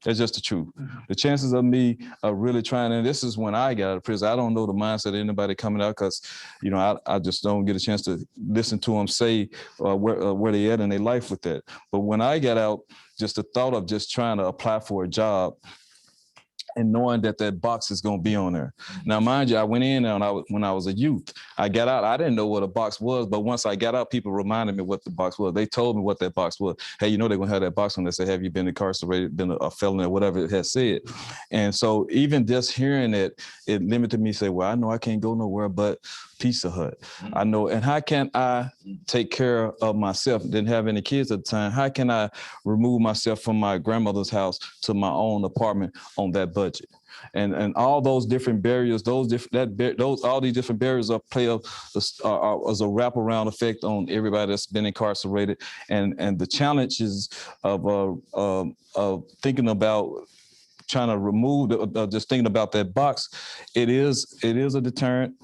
That's just the truth. The chances of me really trying, and this is when I got out of prison. I don't know the mindset of anybody coming out, because, I just don't get a chance to listen to them say where they at in their life with that. But when I got out, just the thought of just trying to apply for a job and knowing that box is going to be on there. Now, mind you, I went in when I was a youth. I got out, I didn't know what a box was, but once I got out, people reminded me what the box was. They told me what that box was. Hey, they're going to have that box on there. Say, have you been incarcerated, been a felon, or whatever it has said. And so even just hearing it limited me to say, well, I know I can't go nowhere but Pizza Hut. I know, and how can I take care of myself? Didn't have any kids at the time. How can I remove myself from my grandmother's house to my own apartment on that budget? And all those different barriers, all these different barriers play as a wraparound effect on everybody that's been incarcerated, and the challenges of thinking about trying to remove just thinking about that box. It is a deterrent.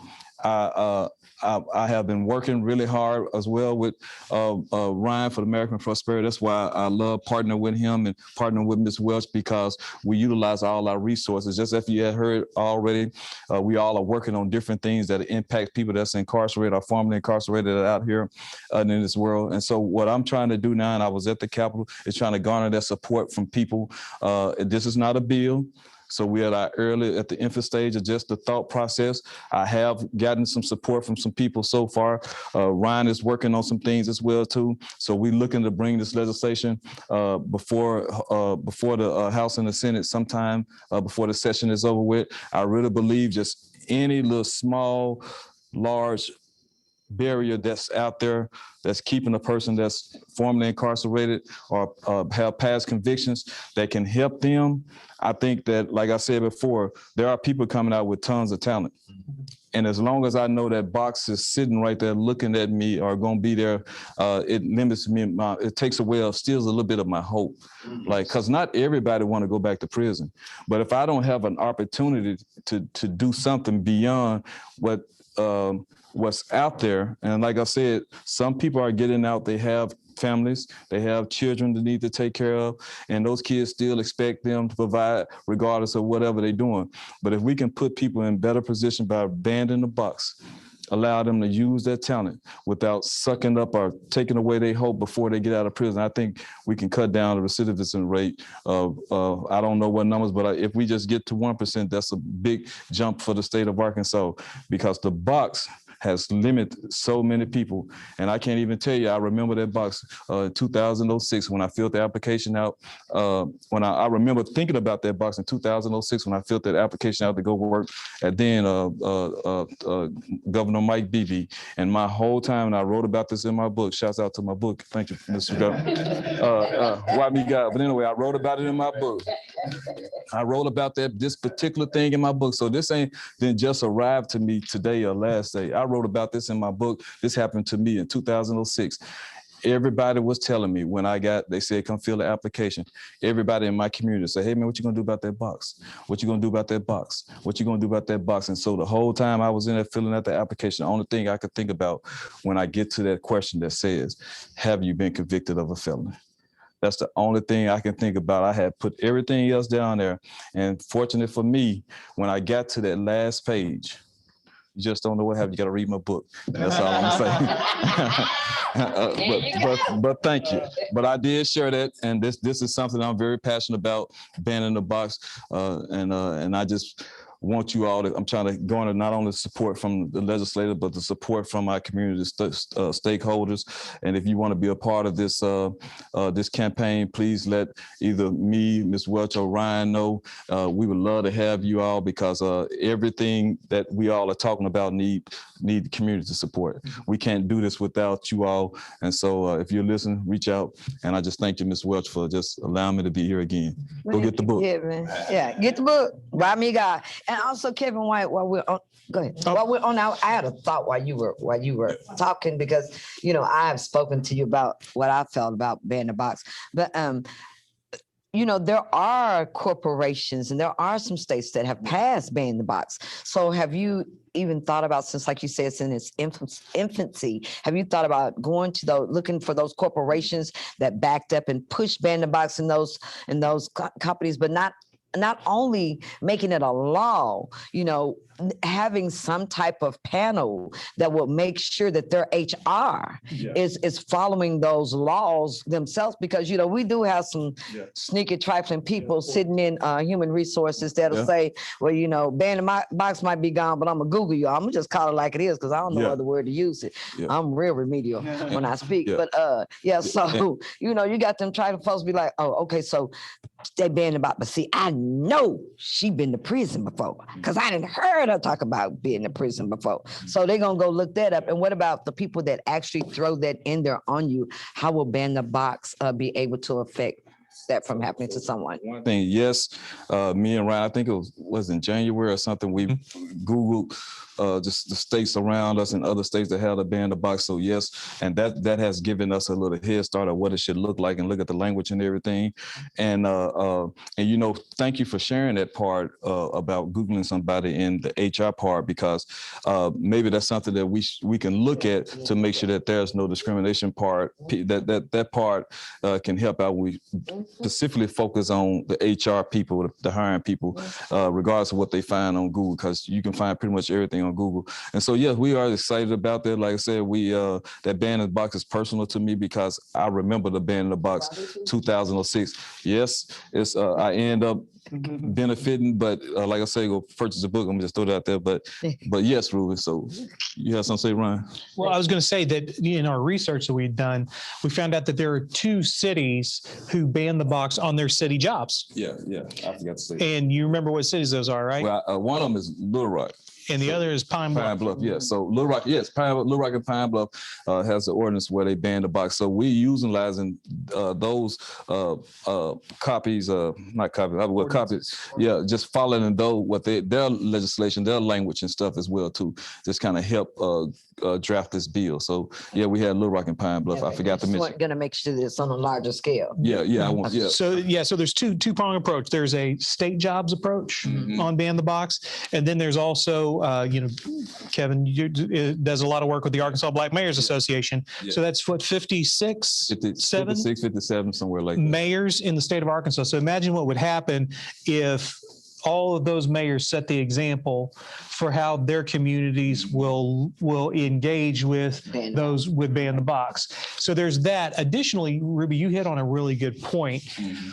I have been working really hard as well with Ryan for the American Prosperity. That's why I love partnering with him and partnering with Ms. Welch, because we utilize all our resources. Just as you had heard already, we all are working on different things that impact people that's incarcerated or formerly incarcerated out here in this world. And so what I'm trying to do now, and I was at the Capitol, is trying to garner that support from people. This is not a bill. So we are at the infant stage of just the thought process. I have gotten some support from some people so far. Ryan is working on some things as well too. So we're looking to bring this legislation before the House and the Senate sometime before the session is over with. I really believe just any little small, large barrier that's out there that's keeping a person that's formerly incarcerated or have past convictions that can help them. I think that, like I said before, there are people coming out with tons of talent. And as long as I know that box is sitting right there looking at me or going to be there, it limits me. It takes away, steals a little bit of my hope. Like, because not everybody want to go back to prison. But if I don't have an opportunity to do something beyond what's out there, and like I said, some people are getting out, they have families, they have children that need to take care of, and those kids still expect them to provide regardless of whatever they're doing. But if we can put people in better position by abandoning the box, allow them to use their talent without sucking up or taking away their hope before they get out of prison, I think we can cut down the recidivism rate of, I don't know what numbers, but if we just get to 1%, that's a big jump for the state of Arkansas, because the box has limited so many people. And I can't even tell you, I remember that box 2006 when I filled the application out. When I remember thinking about that box in 2006 when I filled that application out to go work at then Governor Mike Beebe. And my whole time, and I wrote about this in my book. Shouts out to my book. Thank you, Mr. Governor. Why me God? But anyway, I wrote about it in my book. I wrote about this particular thing in my book. So this didn't just arrive to me today or last day. I wrote about this in my book. This happened to me in 2006. everybody was telling me when they said, come fill the application. Everybody in my community said, hey man, what you gonna do about that box? What you gonna do about that box? What you gonna do about that box? And so the whole time I was in there filling out the application, the only thing I could think about when I get to that question that says, have you been convicted of a felony? That's the only thing I can think about. I had put everything else down there. And fortunate for me, when I got to that last page, you just don't know what happened. You got to read my book. That's all I'm saying. But thank you. But I did share that, and this is something I'm very passionate about, banning the box, and I just want you all to, I'm trying to garner not only support from the legislature, but the support from our community stakeholders. And if you want to be a part of this this campaign, please let either me, Ms. Welch, or Ryan know. We would love to have you all, because everything that we all are talking about need the community support. We can't do this without you all. And so if you're listening, reach out. And I just thank you, Ms. Welch, for just allowing me to be here again. Go get the book. Yeah, man. Yeah, get the book. Buy me, God. And also, Kevin White, while we're on, go ahead. While we're on, I had a thought while you were talking, because I have spoken to you about what I felt about banning the box, but there are corporations and there are some states that have passed banning the box. So have you even thought about, since like you said, it's in its infancy, have you thought about going to looking for those corporations that backed up and pushed ban the box in those companies, but not only making it a law, having some type of panel that will make sure that their HR is following those laws themselves, because we do have some sneaky trifling people sitting in human resources that'll say, well, ban the box might be gone, but I'm gonna Google you. I'm gonna just call it like it is, because I don't know other word to use it. I'm real remedial when I speak. But so you got them trifling folks be like, oh, okay, so they banned the box, but see, I know she been to prison before, because I didn't heard her talk about being in prison before. So they're gonna go look that up. And what about the people that actually throw that in there on you? How will ban the box be able to affect that from happening to someone? One thing, yes, me and Ryan, I think it was in January or something, we Googled just the states around us and other states that had a ban the box. So yes, and that has given us a little head start of what it should look like, and look at the language and everything. And thank you for sharing that part about Googling somebody in the HR part, because maybe that's something that we can look at to make sure that there's no discrimination part. That part can help out. We specifically focus on the HR people, the hiring people, regardless of what they find on Google, because you can find pretty much everything on Google. And so, yes, we are excited about that. Like I said, that ban in the box is personal to me, because I remember the ban in the box 2006. Yes, it's I end up benefiting, but like I say, go purchase a book. I'm just throw it out there, but yes, Ruben. So you have something to say, Ryan? Well, I was going to say that in our research that we've done, we found out that there are 2 cities who banned the box on their city jobs. Yeah, I forgot to say. And you remember what cities those are, right? Well, one of them is Little Rock. And the other is Pine Bluff. Pine Bluff, yes. So Little Rock, yes, Little Rock and Pine Bluff has the ordinance where they ban the box. So we're utilizing those copies, not copies, what copies? Yeah, just following their legislation, their language and stuff as well too. Just kind of help draft this bill. So yeah, we had Little Rock and Pine Bluff. I forgot to mention. Going to make sure that it's on a larger scale. Yeah. So there's two-pronged approach. There's a state jobs approach on ban the box, and then there's also Kevin does a lot of work with the Arkansas Black Mayors Association. Yeah. So that's what 56, 57, somewhere like that. Mayors in the state of Arkansas. So imagine what would happen if all of those mayors set the example for how their communities will engage with those with ban the box. So there's that. Additionally, Ruby, you hit on a really good point. Mm-hmm.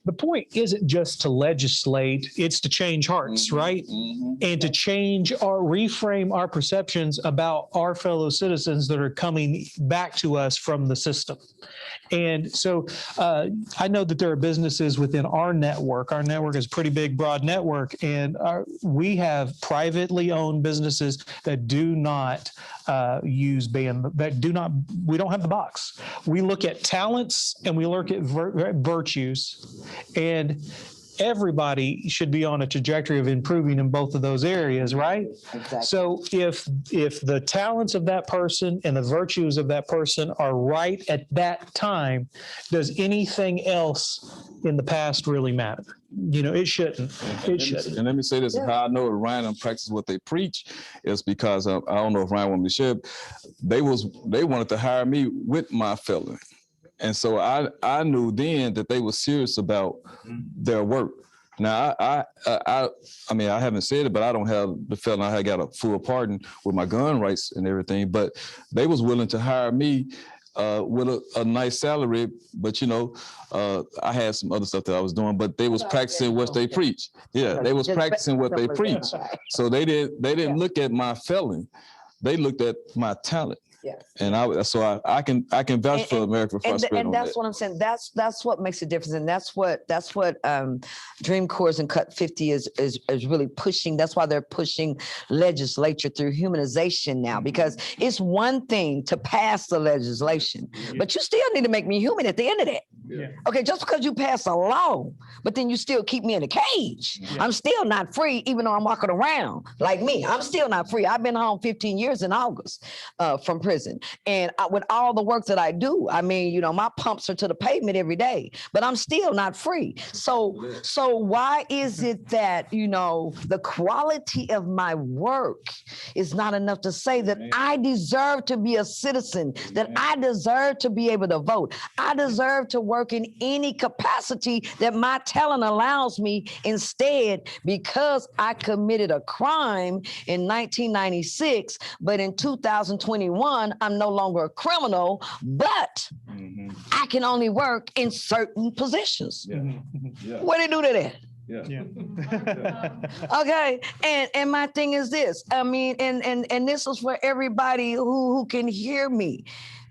The point isn't just to legislate, it's to change hearts, right? Mm-hmm. And to reframe our perceptions about our fellow citizens that are coming back to us from the system. And so I know that there are businesses within our network. Our network is a pretty big, broad network, and we have privately owned businesses that do not we don't have the box. We look at talents and we look at virtues. And everybody should be on a trajectory of improving in both of those areas, right? Exactly. So if the talents of that person and the virtues of that person are right at that time, does anything else in the past really matter? You know, it shouldn't. It shouldn't. And let me say this: how I know that Ryan and practice what they preach is because I don't know if Ryan wanted me to share. They wanted to hire me with my felon, and so I knew then that they were serious about their work. Now I mean I haven't said it, but I don't have the felon. I had got a full pardon with my gun rights and everything, but they was willing to hire me with a nice salary, but you know, I had some other stuff that I was doing, but they was practicing what they preach. Yeah, they was practicing what they preach. So they didn't look at my felon, they looked at my talent. Yeah. And I can vouch for American Prosperity. And that's what I'm saying. That's what makes a difference. And that's what Dream Corps and Cut 50 is really pushing. That's why they're pushing legislature through humanization now, because it's one thing to pass the legislation, but you still need to make me human at the end of that. Yeah. Okay, just because you pass a law, but then you still keep me in a cage. Yeah. I'm still not free, even though I'm walking around like me. I'm still not free. I've been home 15 years in August from prison. And with all the work that I do, I mean, you know, my pumps are to the pavement every day, but I'm still not free. So why is it that, you know, the quality of my work is not enough to say that I deserve to be a citizen, that I deserve to be able to vote. I deserve to work in any capacity that my talent allows me. Instead, because I committed a crime in 1996, but in 2021, I'm no longer a criminal, but I can only work in certain positions. Yeah. What do they do to that? Yeah. Okay, and my thing is this. I mean, and this is for everybody who can hear me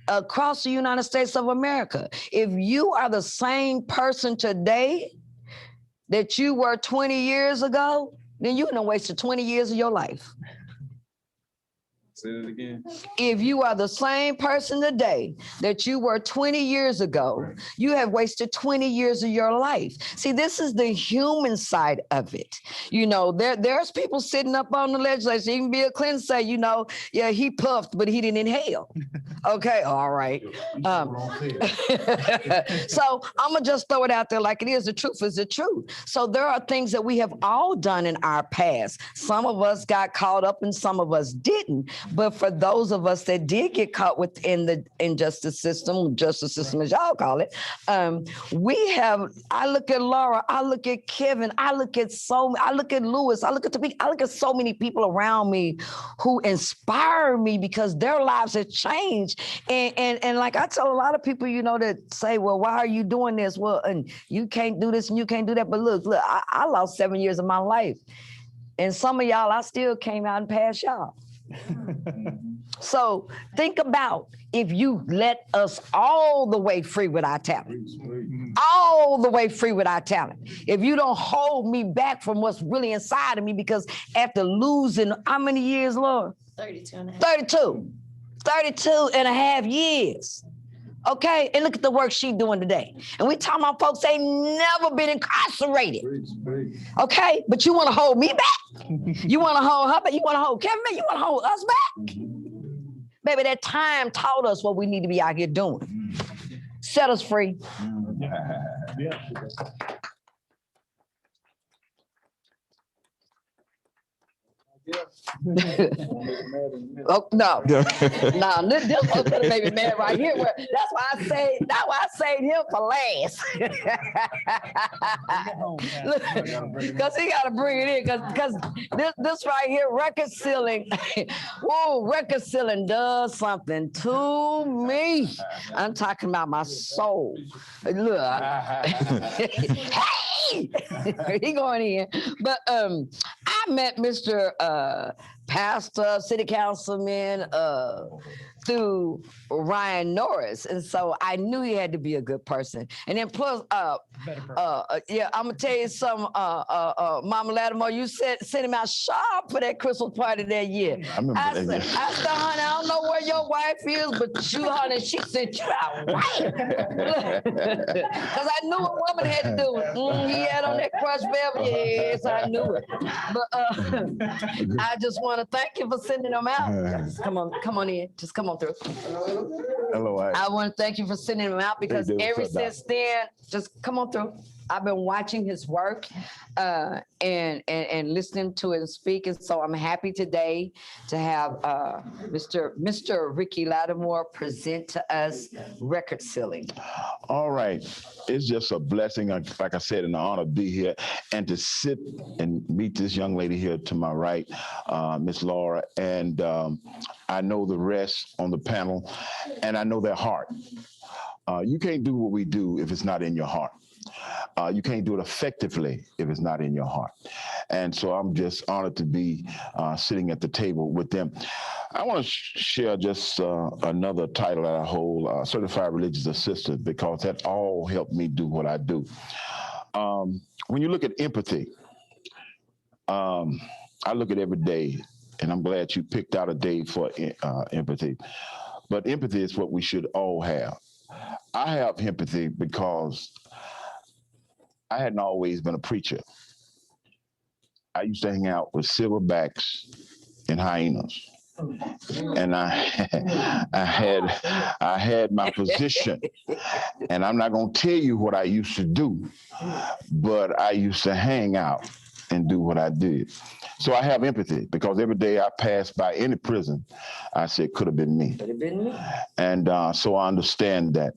across the United States of America. If you are the same person today that you were 20 years ago, then you done wasted 20 years of your life. Say it again. If you are the same person today that you were 20 years ago, you have wasted 20 years of your life. See, this is the human side of it. You know, there's people sitting up on the legislature. Even Bill Clinton say, you know, yeah, he puffed, but he didn't inhale. Okay, all right. So I'm gonna just throw it out there like it is. The truth is the truth. So there are things that we have all done in our past. Some of us got caught up and some of us didn't. But for those of us that did get caught within the justice system as y'all call it, I look at Laura, I look at Kevin, I look at Lewis, I look at so many people around me who inspire me because their lives have changed. And like I tell a lot of people, you know, that say, well, why are you doing this? Well, and you can't do this and you can't do that. But look, I lost 7 years of my life. And some of y'all, I still came out and passed y'all. So think about if you let us all the way free with our talent, all the way free with our talent. If you don't hold me back from what's really inside of me, because after losing how many years, Lord? 32 and a half. 32 and a half years. Okay, and look at the work she's doing today. And we talking about folks ain't never been incarcerated. Okay, but you want to hold me back? You want to hold her back? You want to hold Kevin back? You want to hold us back? Baby, that time taught us what we need to be out here doing. Set us free. Oh no, no! This one could have made me mad right here. That's why I saved him for last. Because he got to bring it in. Because this right here, record sealing, record sealing does something to me. I'm talking about my soul. Look, hey, he going in. But I met Mr. Pastor, city councilman, through Ryan Norris, and so I knew he had to be a good person. And then plus, yeah, I'm gonna tell you something, Mama Lattimore, you sent him out sharp for that Christmas party that year. I said, honey, I don't know where your wife is, but you, honey, she sent you out right. Because I knew a woman had to do it. He had on that crushed velvet, yes, I knew it. But I just want to thank you for sending them out. Just come on in. Just come on through. Hello. I want to thank you for sending them out because ever since then, just come on through. I've been watching his work and listening to him speak. And so I'm happy today to have Mr. Ricky Lattimore present to us record sealing. All right. It's just a blessing, like I said, an honor to be here and to sit and meet this young lady here to my right, Miss Laura. And I know the rest on the panel, and I know their heart. You can't do what we do if it's not in your heart. You can't do it effectively if it's not in your heart. And so I'm just honored to be sitting at the table with them. I want to share just another title that I hold, Certified Religious Assistant, because that all helped me do what I do. When you look at empathy, I look at every day, and I'm glad you picked out a day for empathy. But empathy is what we should all have. I have empathy because I hadn't always been a preacher. I used to hang out with silverbacks and hyenas. And I had my position. And I'm not gonna tell you what I used to do, but I used to hang out and do what I did. So I have empathy because every day I pass by any prison, I said, could have been me. Could have been me. And so I understand that.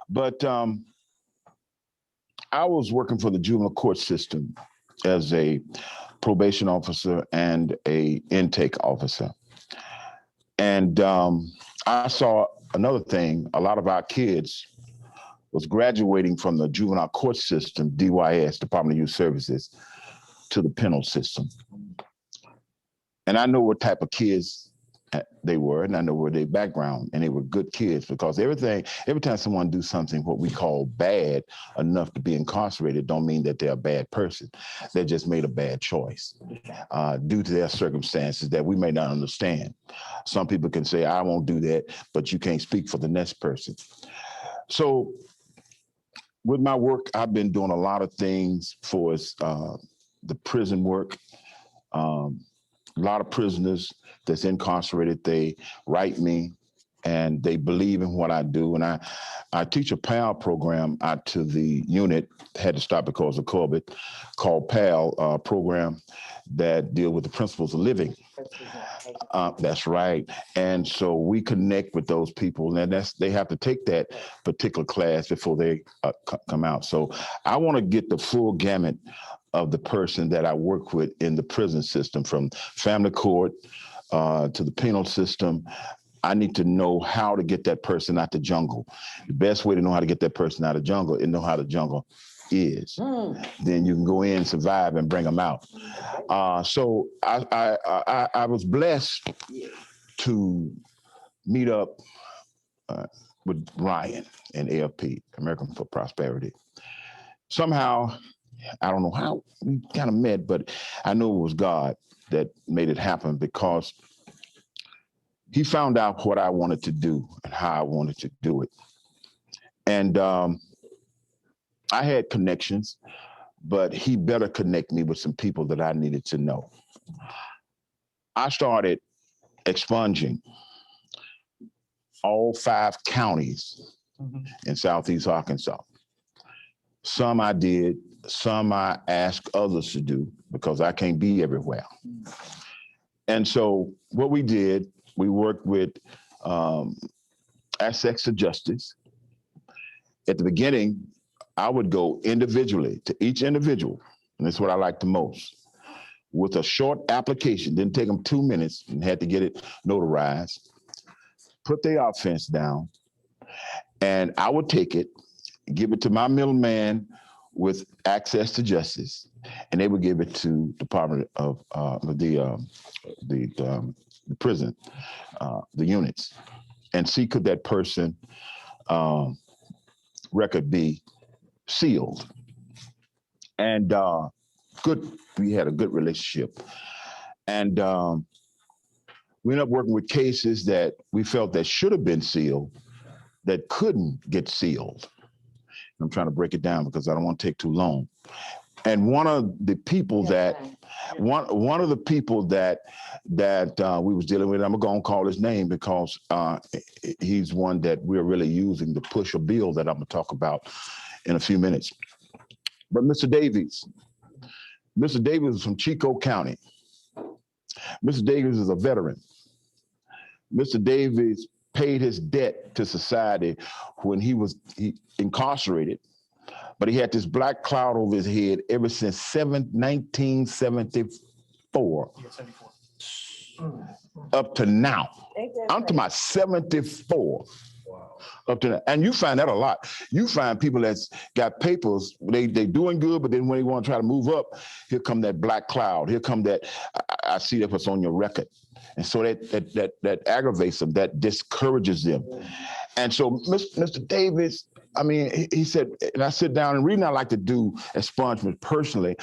But I was working for the juvenile court system as a probation officer and a intake officer. And I saw another thing. A lot of our kids was graduating from the juvenile court system, DYS, Department of Youth Services, to the penal system. And I know what type of kids they were, and I know where their background, and they were good kids because every time someone do something what we call bad enough to be incarcerated don't mean that they're a bad person. They just made a bad choice due to their circumstances that we may not understand. Some people can say, I won't do that, but you can't speak for the next person. So with my work, I've been doing a lot of things for the prison work. A lot of prisoners that's incarcerated, they write me and they believe in what I do. And I teach a F.E.L.O.N program out to the unit, had to stop because of COVID, called F.E.L.O.N program that deal with the principles of living. That's right. And so we connect with those people, and they have to take that particular class before they come out. So I want to get the full gamut of the person that I work with in the prison system, from family court to the penal system. I need to know how to get that person out the jungle. The best way to know how to get that person out of the jungle is know how the jungle is. Then you can go in, survive, and bring them out. So I was blessed to meet up with Ryan and AFP, American for Prosperity. Somehow, I don't know how we kind of met, but I know it was God that made it happen because he found out what I wanted to do and how I wanted to do it. And I had connections, but he better connect me with some people that I needed to know. I started expunging all 5 counties in Southeast Arkansas. Some I did, some I asked others to do because I can't be everywhere. And so what we did, we worked with Access to Justice. At the beginning, I would go individually to each individual, and that's what I like the most, with a short application. Didn't take them 2 minutes and had to get it notarized. Put their offense down, and I would take it, give it to my middleman with Access to Justice, and they would give it to Department of the prison, the units. and see could that person record be sealed. And we had a good relationship. And we ended up working with cases that we felt that should have been sealed that couldn't get sealed. I'm trying to break it down because I don't want to take too long. And one of the people that we was dealing with, I'm gonna call his name because he's one that we're really using to push a bill that I'm gonna talk about in a few minutes. But Mr. Davies is from Chico County. Mr. Davies is a veteran. Mr. Davies paid his debt to society when he was incarcerated, but he had this black cloud over his head ever since 1974 up to now. I'm talking about 74. Up to that. And you find that a lot. You find people that's got papers, they doing good, but then when they want to try to move up, here come that black cloud. Here come that, I see that what's on your record. And so that aggravates them, that discourages them. And so Mr. Davis, I mean, he said, and I sit down and reading, I like to do expungement personally.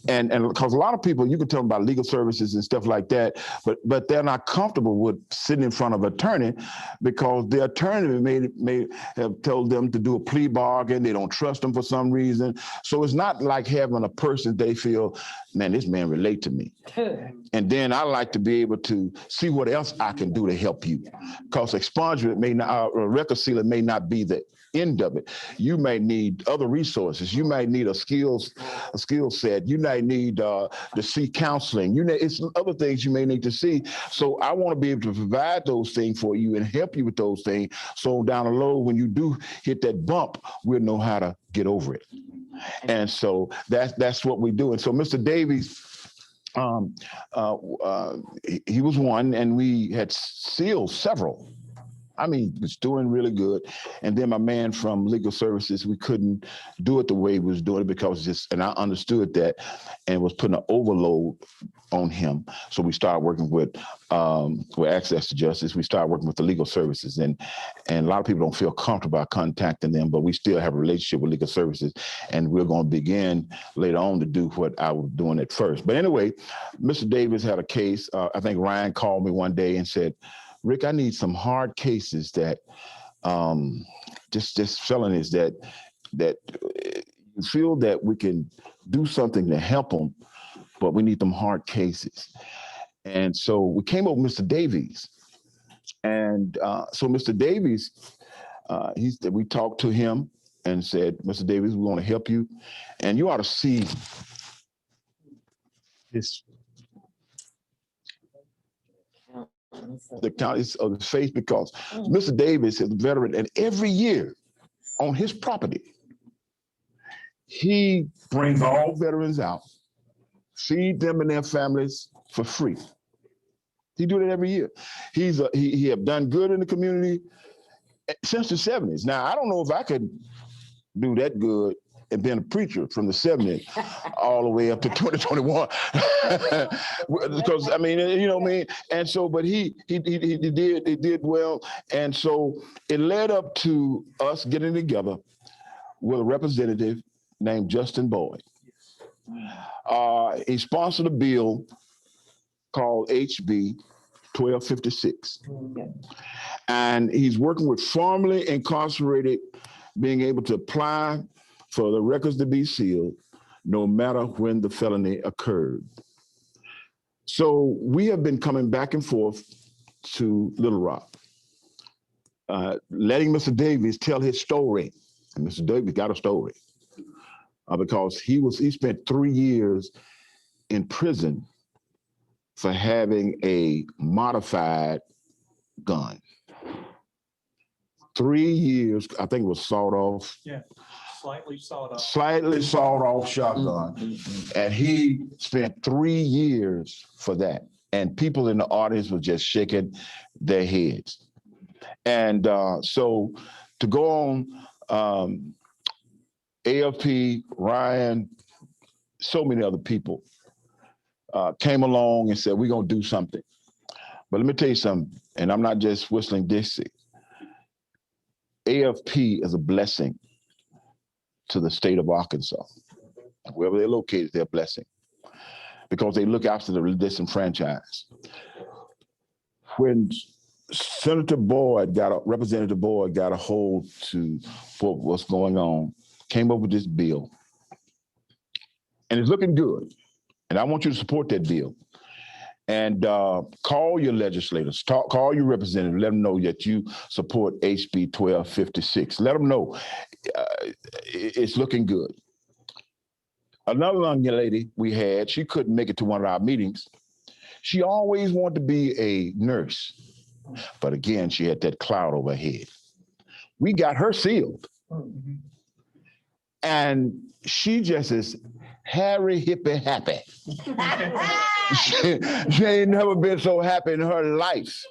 And because a lot of people, you can tell them about legal services and stuff like that, but they're not comfortable with sitting in front of an attorney because the attorney may have told them to do a plea bargain. They don't trust them for some reason. So it's not like having a person they feel, man, this man relate to me. And then I like to be able to see what else I can do to help you. Because expungement may not, or record sealing may not be the end of it. You may need other resources. You might need a skill set. You might need to see counseling. It's other things you may need to see. So I want to be able to provide those things for you and help you with those things. So down the road, when you do hit that bump, we'll know how to get over it. And so that's what we do. And so Mr. Davies, he was one, and we had sealed several. I mean, was doing really good. And then my man from legal services, we couldn't do it the way he was doing it because and I understood that and was putting an overload on him. So we started working with Access to Justice. We started working with the legal services, and a lot of people don't feel comfortable about contacting them, but we still have a relationship with legal services, and we're going to begin later on to do what I was doing at first. But anyway, Mr. Davis had a case. I think Ryan called me one day and said, Rick, I need some hard cases that just felonies that you feel that we can do something to help them, but we need them hard cases. And so we came up with Mr. Davies. And so Mr. Davies, we talked to him and said, Mr. Davies, we want to help you. And you ought to see this. The counties of the face, because Mr. Davis is a veteran, and every year on his property, he brings all veterans out, feed them and their families for free. He do that every year. He have done good in the community since the 70s. Now, I don't know if I could do that good and been a preacher from the 70s all the way up to 2021. Because, I mean, you know what I mean? And so, but he did well. And so it led up to us getting together with a representative named Justin Boyd. He sponsored a bill called HB 1256. And he's working with formerly incarcerated, being able to apply for the records to be sealed, no matter when the felony occurred. So we have been coming back and forth to Little Rock, letting Mr. Davies tell his story. And Mr. Davies got a story because he spent 3 years in prison for having a modified gun. 3 years, I think it was sawed off. Yeah. Slightly sawed off shotgun. And he spent 3 years for that. And people in the audience were just shaking their heads. And so to go on, AFP, Ryan, so many other people came along and said, we're going to do something. But let me tell you something, and I'm not just whistling Dixie. AFP is a blessing to the state of Arkansas. Wherever they're located, they're a blessing because they look after the disenfranchised. When Representative Boyd got a hold to what was going on, came up with this bill, and it's looking good. And I want you to support that bill. And call your legislators, call your representatives, let them know that you support HB 1256. Let them know it's looking good. Another young lady we had, she couldn't make it to one of our meetings. She always wanted to be a nurse, but again, she had that cloud over her head. We got her sealed. And she just is Harry hippie happy. she ain't never been so happy in her life.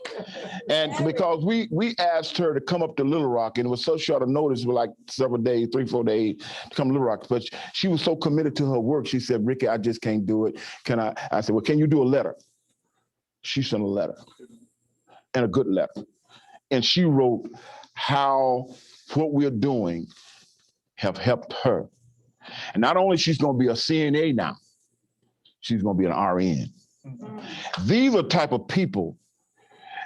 And because we asked her to come up to Little Rock, and it was so short a notice, with like several days, 3-4 days to come to Little Rock. But she was so committed to her work. She said, Ricky, I just can't do it. I said, well, can you do a letter? She sent a letter, and a good letter. And she wrote how what we're doing have helped her. And not only she's going to be a CNA now, she's going to be an RN. These are type of people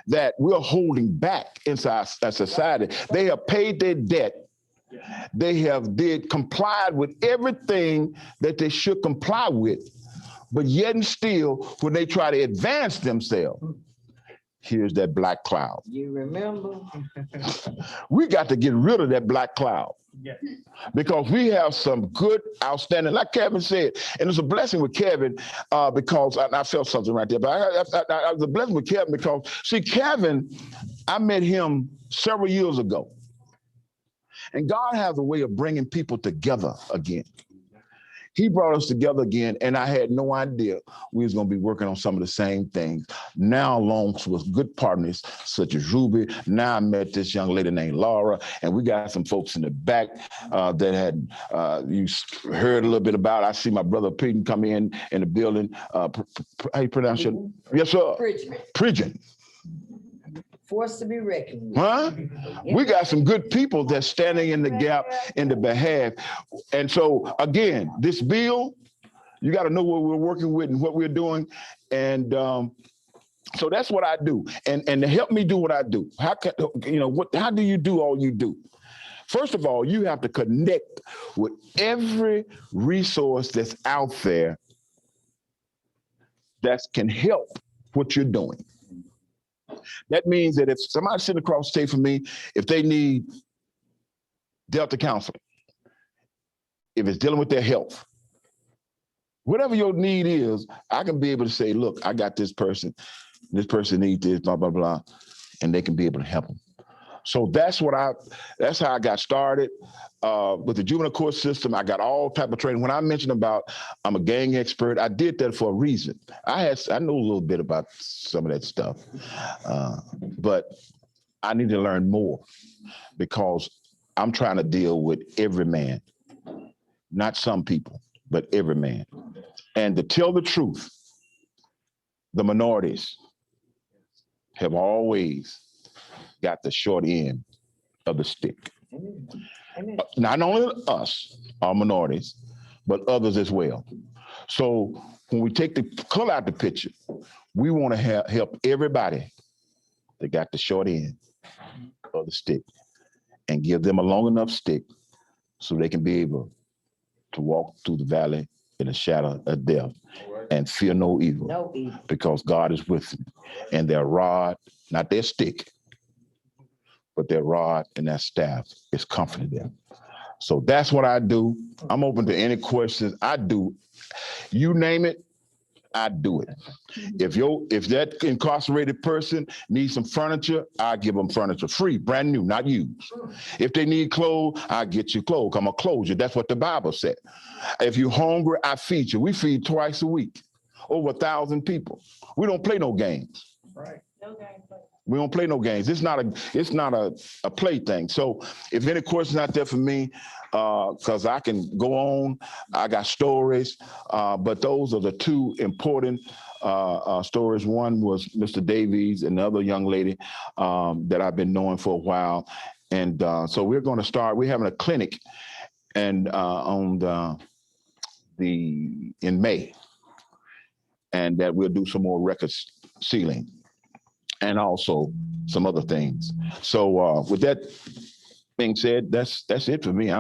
that we're holding back inside our society. They have paid their debt. They have complied with everything that they should comply with, but yet and still, when they try to advance themselves, here's that black cloud. You remember? We got to get rid of that black cloud. Yeah. Because we have some good, outstanding, like Kevin said, and it's a blessing with Kevin because I felt something right there, but I was a blessing with Kevin because, see, Kevin, I met him several years ago, and God has a way of bringing people together again. He brought us together again, and I had no idea we was going to be working on some of the same things. Now, along with good partners such as Ruby, now I met this young lady named Laura, and we got some folks in the back that had you heard a little bit about. I see my brother Peyton come in the building. How you pronounce it? Yes, sir. Pridgen. Forced to be reckoned with. Huh? We got some good people that's standing in the gap in the behalf. And so, again, this bill, you got to know what we're working with and what we're doing. And so that's what I do. And to help me do what I do, how do you do all you do? First of all, you have to connect with every resource that's out there that can help what you're doing. That means that if somebody's sitting across the table from me, if they need Delta counseling, if it's dealing with their health, whatever your need is, I can be able to say, look, I got this person needs this, blah, blah, blah, and they can be able to help them. So that's how I got started with the juvenile court system. I got all type of training. When I mentioned about I'm a gang expert, I did that for a reason. I know a little bit about some of that stuff, but I need to learn more because I'm trying to deal with every man, not some people, but every man. And to tell the truth, the minorities have always got the short end of the stick. Not only us, our minorities, but others as well. So when we take the color out the picture, we want to help everybody that got the short end of the stick and give them a long enough stick so they can be able to walk through the valley in the shadow of death and fear no evil, because God is with them. And their rod, not their stick, but their rod and their staff is comforting them. So that's what I do. I'm open to any questions. I do. You name it, I do it. If that incarcerated person needs some furniture, I give them furniture free, brand new, not used. If they need clothes, I get you clothes. I'm a clothes. That's what the Bible said. If you're hungry, I feed you. We feed twice a week, over 1,000 people. We don't play no games. Right. No games. We don't play no games. It's not a play thing. So if any questions out there for me, because I can go on, I got stories, but those are the two important stories. One was Mr. Davies and the other young lady that I've been knowing for a while. And so we're going to start. We're having a clinic, and in May, and that we'll do some more record sealing, and also some other things. So with that being said, that's it for me.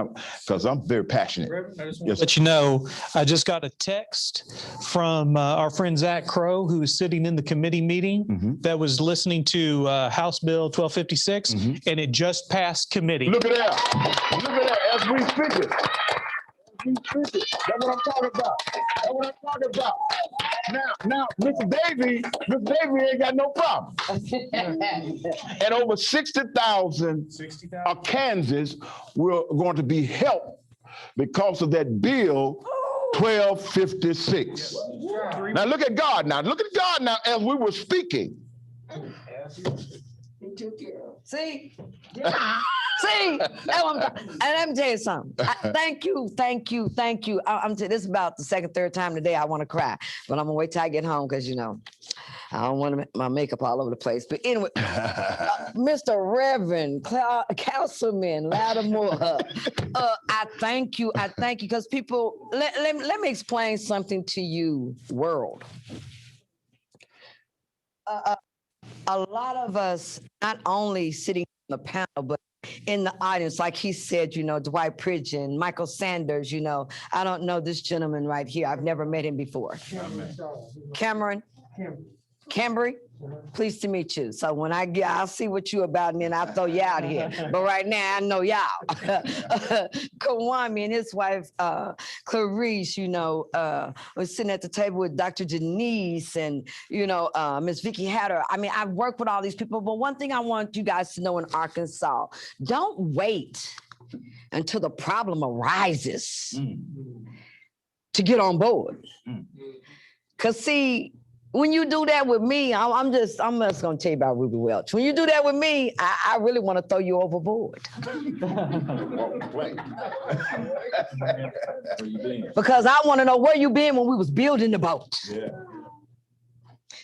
Because I'm very passionate. I just want to let you know, I just got a text from our friend Zach Crow, who is sitting in the committee meeting that was listening to House Bill 1256, and it just passed committee. Look at that. Look at that. As we speak it. That's what I'm talking about. That's what I'm talking about. Now, Mr. Davey ain't got no problem. And over 60,000 of Kansas were going to be helped because of that bill 1256. Now look at God now. Look at God now as we were speaking. See? See? And let me tell you something. Thank you. This is about the second, third time today I want to cry, but I'm gonna wait till I get home because I don't want my makeup all over the place. But anyway, Mr. Reverend, Councilman Lattimore, I thank you because people, let me explain something to you, world. A lot of us, not only sitting on the panel, but in the audience, like he said, Dwight Pridgeon, Michael Sanders, I don't know this gentleman right here. I've never met him before. Cameron? Cambry? Pleased to meet you. So when I'll see what you about, and then I'll throw you out here. But right now, I know y'all. Kawami and his wife, Clarice, was sitting at the table with Dr. Janice and, Miss Vicki Hetter. I mean, I've worked with all these people, but one thing I want you guys to know in Arkansas, don't wait until the problem arises to get on board. Because see, when you do that with me, I'm just gonna tell you about Ruby Welch. When you do that with me, I really want to throw you overboard. Because I want to know where you been when we was building the boat. Yeah.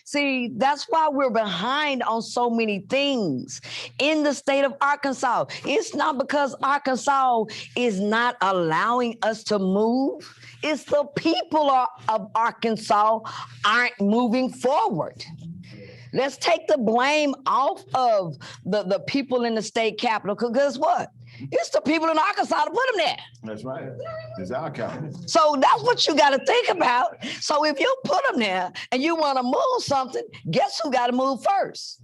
See, that's why we're behind on so many things in the state of Arkansas. It's not because Arkansas is not allowing us to move. It's the people of Arkansas aren't moving forward. Let's take the blame off of the people in the state capitol, because guess what? It's the people in Arkansas to put them there. That's right. It's our capital. So that's what you got to think about. So if you put them there and you want to move something, guess who got to move first?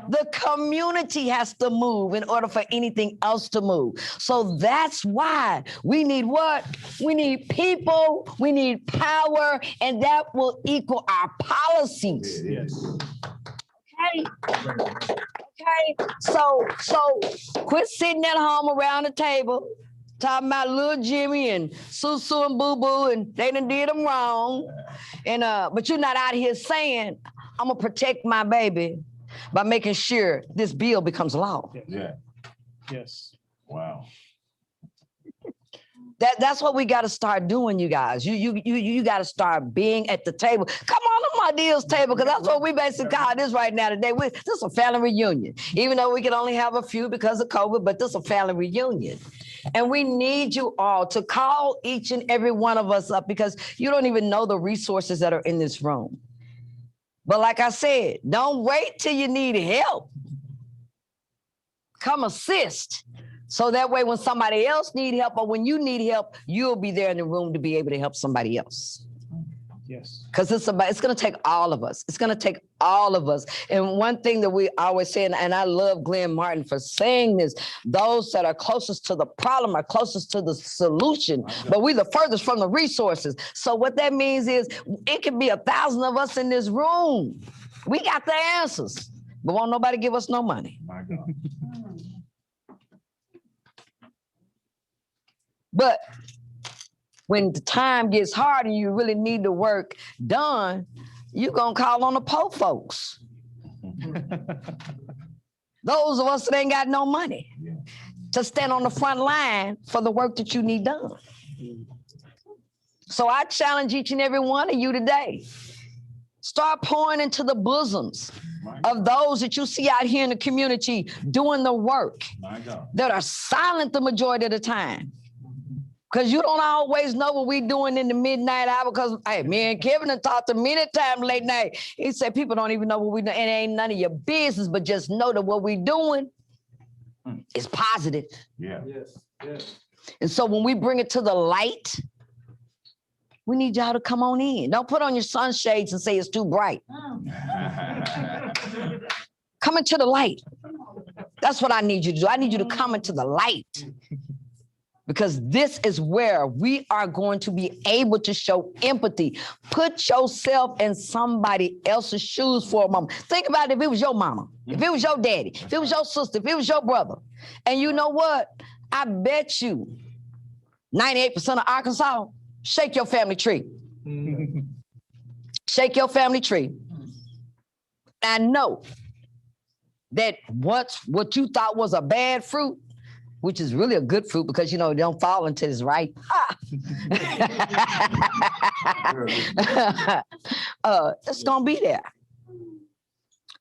The community has to move in order for anything else to move. So that's why we need what? We need people, we need power, and that will equal our policies. Yes. Okay, so quit sitting at home around the table talking about little Jimmy and Susu and Boo Boo, and they done did them wrong. And but you're not out here saying, I'm gonna protect my baby by making sure this bill becomes law. Yeah. Yes. Wow. That's what we got to start doing, you guys. You got to start being at the table. Come on my deals table, because that's what we basically call this right now today. This is a family reunion, even though we can only have a few because of COVID, but this is a family reunion. And we need you all to call each and every one of us up, because you don't even know the resources that are in this room. But like I said, don't wait till you need help. Come assist. So that way, when somebody else needs help, or when you need help, you'll be there in the room to be able to help somebody else. Yes. Because it's going to take all of us. It's going to take all of us. And one thing that we always say, and I love Glenn Martin for saying this, those that are closest to the problem are closest to the solution, but we're the furthest from the resources. So what that means is it could be 1,000 of us in this room. We got the answers, but won't nobody give us no money. My God. But when the time gets hard and you really need the work done, you're going to call on the poor folks. Those of us that ain't got no money to stand on the front line for the work that you need done. So I challenge each and every one of you today. Start pouring into the bosoms of those that you see out here in the community doing the work that are silent the majority of the time. Because you don't always know what we're doing in the midnight hour. Because, hey, me and Kevin have talked to many times late night. He said people don't even know what we're doing. And it ain't none of your business, but just know that what we're doing is positive. Yeah. Yes. And so when we bring it to the light, we need y'all to come on in. Don't put on your sunshades and say it's too bright. Come into the light. That's what I need you to do. I need you to come into the light. Because this is where we are going to be able to show empathy. Put yourself in somebody else's shoes for a moment. Think about it if it was your mama, if it was your daddy, if it was your sister, if it was your brother. And you know what? I bet you 98% of Arkansas, shake your family tree. Shake your family tree. And know that what you thought was a bad fruit, which is really a good fruit because, you know, it don't fall into this right. It's going to be there.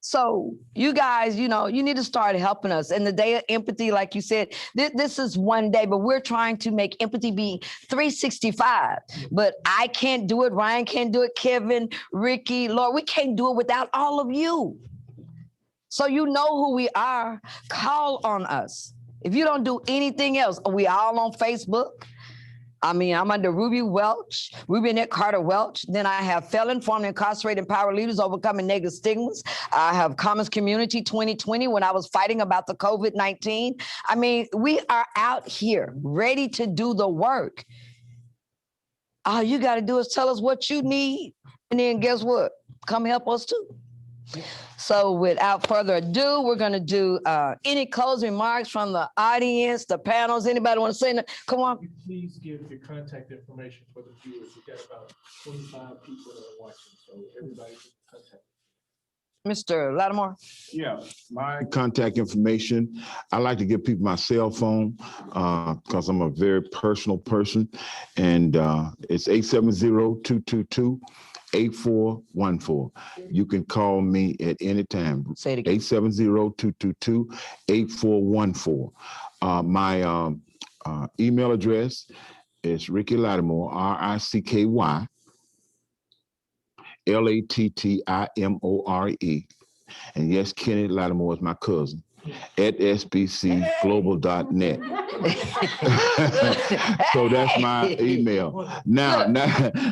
So you guys, you know, you need to start helping us. And the day of empathy, like you said, this is one day, but we're trying to make empathy be 365. But I can't do it. Ryan can't do it. Kevin, Ricky, Lord, we can't do it without all of you. So you know who we are. Call on us. If you don't do anything else, are we all on Facebook? I mean, I'm under Annette Carter-Welch. Then I have F.E.L.O.N, Formerly-Incarcerated Power Leaders Overcoming Negative-Stigmas. I have Commons Community 2020 when I was fighting about the COVID-19. I mean, we are out here ready to do the work. All you got to do is tell us what you need. And then guess what? Come help us too. So without further ado, we're going to do any closing remarks from the audience, the panels. Anybody want to say that? Come on. Please give your contact information for the viewers. We've got about 25 people that are watching, so everybody can contact. Mr. Lattimore. Yeah, my contact information. I like to give people my cell phone because I'm a very personal person. And it's 870-222-8414. You can call me at any time. Say it again. 870-222-8414. My email address is Ricky Lattimore, RICKY, LATTIMORE. And yes, Kenny Lattimore is my cousin at sbcglobal.net. So that's my email. Now,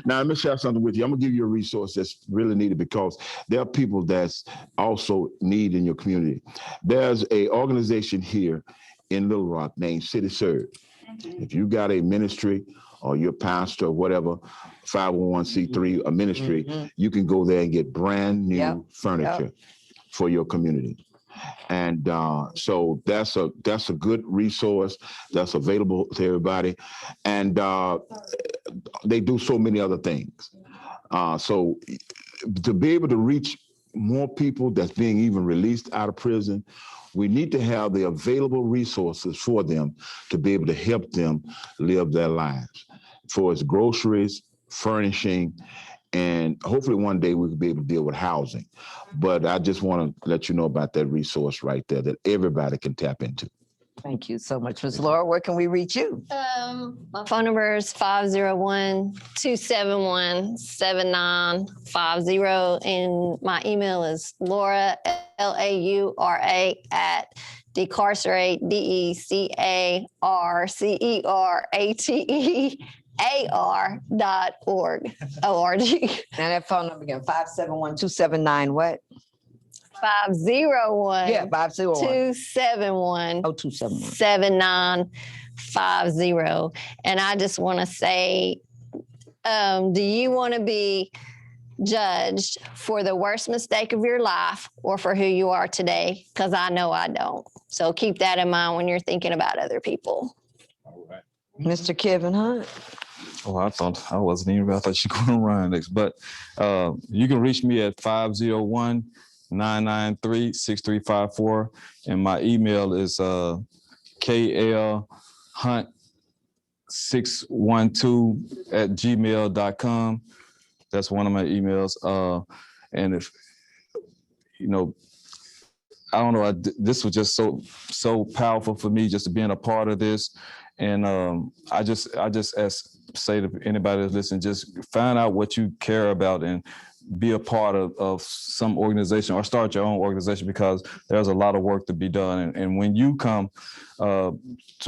let me share something with you. I'm gonna give you a resource that's really needed because there are people that's also need in your community. There's a organization here in Little Rock named City Serve. If you got a ministry or your pastor or whatever, 501c3, a ministry, you can go there and get brand new furniture for your community. And so that's a good resource that's available to everybody. And they do so many other things. So to be able to reach more people that's being even released out of prison, we need to have the available resources for them to be able to help them live their lives. For its groceries, furnishing, and hopefully one day we could be able to deal with housing. But I just want to let you know about that resource right there that everybody can tap into. Thank you so much, Ms. Laura. Where can we reach you? My phone number is 501-271-7950. And my email is Laura, LAURA at DecARcerate, DecARcerate.org. And that phone number again, 571-279 what? 501. Yeah, 501. 271. Oh, 271. 7950. And I just want to say, do you want to be judged for the worst mistake of your life or for who you are today? Because I know I don't. So keep that in mind when you're thinking about other people. All right. Mr. Kevin Hunt. Oh, I thought I wasn't even. I thought you were going to run next. But you can reach me at 501-993-6354. And my email is klhunt612@gmail.com. That's one of my emails. And if, I don't know, this was just so powerful for me just to being a part of this. And I just say to anybody that's listening, just find out what you care about and be a part of some organization or start your own organization, because there's a lot of work to be done. And when you come to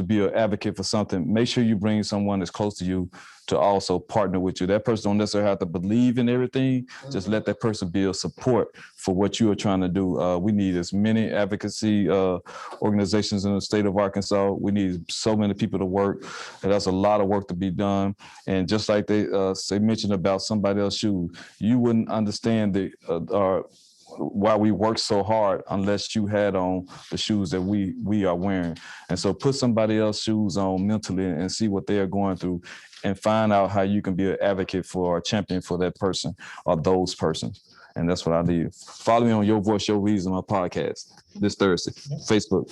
be an advocate for something, make sure you bring someone that's close to you to also partner with you. That person don't necessarily have to believe in everything. Just let that person be a support for what you are trying to do. We need as many advocacy organizations in the state of Arkansas. We need so many people to work. And that's a lot of work to be done. And just like they mentioned about somebody else's shoes, you wouldn't understand why we work so hard unless you had on the shoes that we are wearing. And so put somebody else's shoes on mentally and see what they are going through, and find out how you can be an advocate for or a champion for that person or those persons. And that's what I need. Follow me on Your Voice, Your Reason, my podcast this Thursday, Facebook.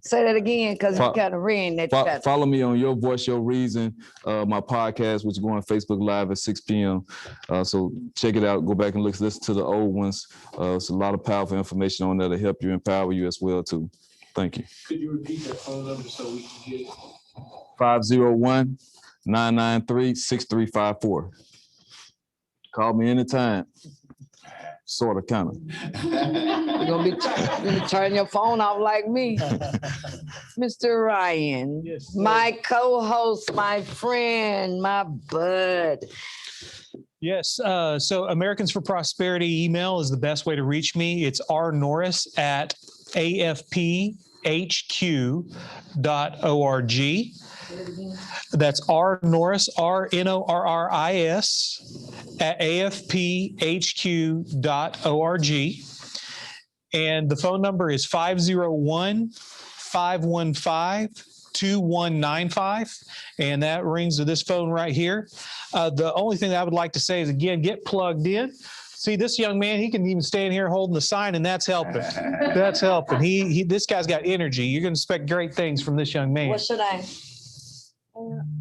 Say that again, because you kind of ringing that. Follow me on Your Voice, Your Reason, my podcast, which is going on Facebook Live at 6 p.m. So check it out. Go back and listen to the old ones. It's a lot of powerful information on there to help you, empower you as well, too. Thank you. Could you repeat that phone number so we can get it? 501-993-6354. Call me anytime. Sort of, kind of. You're gonna turn your phone off like me. Mr. Ryan, yes, my co-host, my friend, my bud. Yes. So Americans for Prosperity email is the best way to reach me. It's rnorris@afphq.org. That's rnorris, RNORRIS @afphq.org. And the phone number is 501-515-2195. And that rings to this phone right here. The only thing that I would like to say is, again, get plugged in. See, this young man, he can even stand here holding the sign, and that's helping. That's helping. This guy's got energy. You're going to expect great things from this young man. What's your name?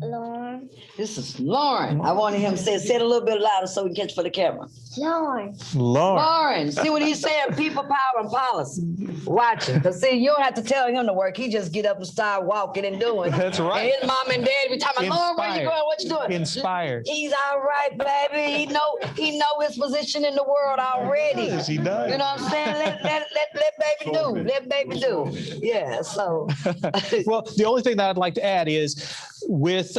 Lauren. This is Lauren. I wanted him to say it a little bit louder so we can catch for the camera. Lauren. Lauren. See what he's saying? People, power, and policy. Watch him. Because see, you don't have to tell him to work. He just get up and start walking and doing. That's right. And his mom and dad be talking about, Lauren, where you going? What you doing? Inspired. He's all right, baby. He know his position in the world already. Yes, he does. You know what I'm saying? Let baby do. Let baby do. Yeah, so. Well, the only thing that I'd like to add is, with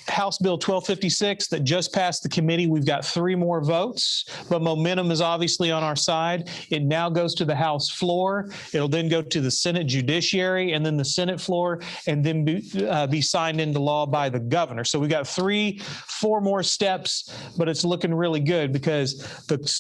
House Bill 1256 that just passed the committee, we've got 3 more votes, but momentum is obviously on our side. It now goes to the House floor. It'll then go to the Senate Judiciary and then the Senate floor, and then be signed into law by the governor. So we got 4 more steps, but it's looking really good, because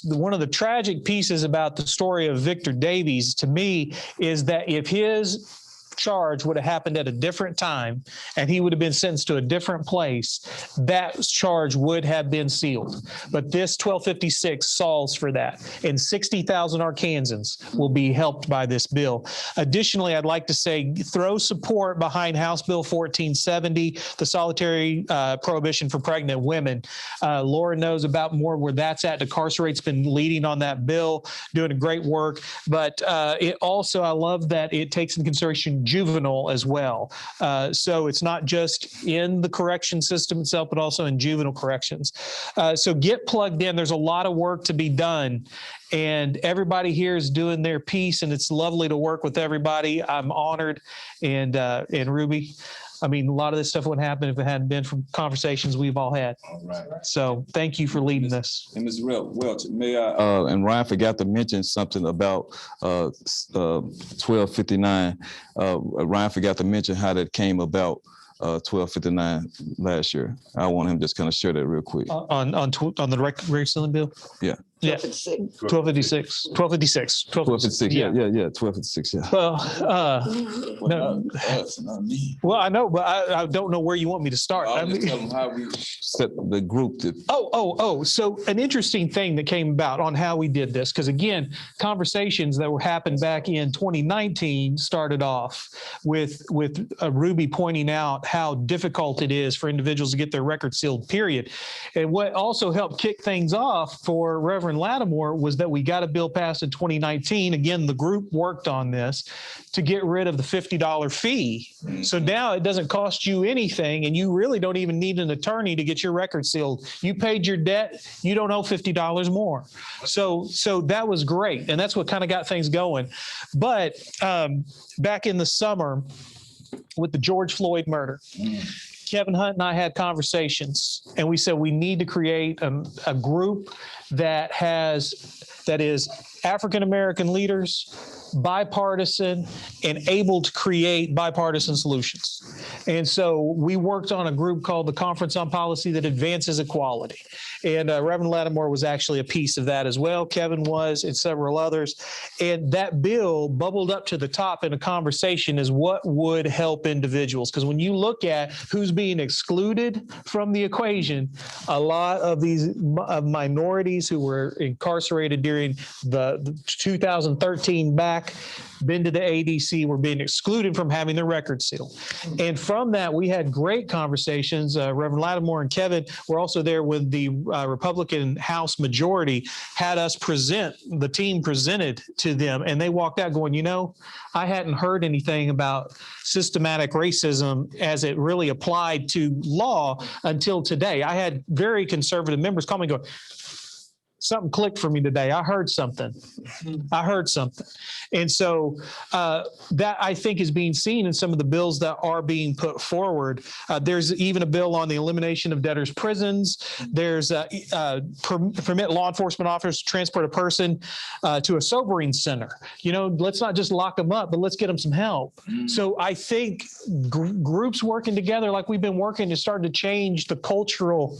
one of the tragic pieces about the story of Victor Davies, to me, is that if his charge would have happened at a different time and he would have been sentenced to a different place, that charge would have been sealed. But this 1256 solves for that, and 60,000 Arkansans will be helped by this bill. Additionally, I'd like to say, throw support behind House Bill 1470, the solitary prohibition for pregnant women. Laura knows about more where that's at. DecARcerate's been leading on that bill, doing a great work. But it also, I love that it takes into consideration juvenile as well. So it's not just in the correction system itself, but also in juvenile corrections. So get plugged in. There's a lot of work to be done, and everybody here is doing their piece, and it's lovely to work with everybody. I'm honored. And Ruby, I mean, a lot of this stuff wouldn't happen if it hadn't been from conversations we've all had. All right. So thank you for leading this. And Ms. Welch, may I, and Ryan forgot to mention something about 1259. Ryan forgot to mention how that came about, 1259 last year. I want him to just kind of share that real quick. On the reconciling bill? Yeah. Yeah, 1256. 1256. Yeah, 1256. Yeah. Well, no. Well, I know, but I don't know where you want me to start. I'll just tell them how we set the group. So an interesting thing that came about on how we did this, because again, conversations that were happened back in 2019 started off with Ruby pointing out how difficult it is for individuals to get their record sealed, period. And what also helped kick things off for Reverend Reverend Lattimore was that we got a bill passed in 2019. Again, the group worked on this to get rid of the $50 fee. So now it doesn't cost you anything, and you really don't even need an attorney to get your record sealed. You paid your debt, you don't owe $50 more. So that was great, and that's what kind of got things going. But back in the summer with the George Floyd murder, Kevin Hunt and I had conversations, and we said we need to create a group that is African-American leaders, bipartisan, and able to create bipartisan solutions. And so we worked on a group called the Conference on Policy that Advances Equality. And Reverend Lattimore was actually a piece of that as well. Kevin was, and several others. And that bill bubbled up to the top in a conversation is what would help individuals. Because when you look at who's being excluded from the equation, a lot of these minorities who were incarcerated during the 2013 back, been to the ADC, were being excluded from having their record sealed. And from that, we had great conversations. Reverend Lattimore and Kevin were also there when the Republican House majority had us the team presented to them, and they walked out going, I hadn't heard anything about systematic racism as it really applied to law until today. I had very conservative members call me and go, something clicked for me today. I heard something. And so that I think is being seen in some of the bills that are being put forward. There's even a bill on the elimination of debtors' prisons. There's permit law enforcement officers to transport a person to a sobering center. Let's not just lock them up, but let's get them some help. So I think groups working together like we've been working is starting to change the cultural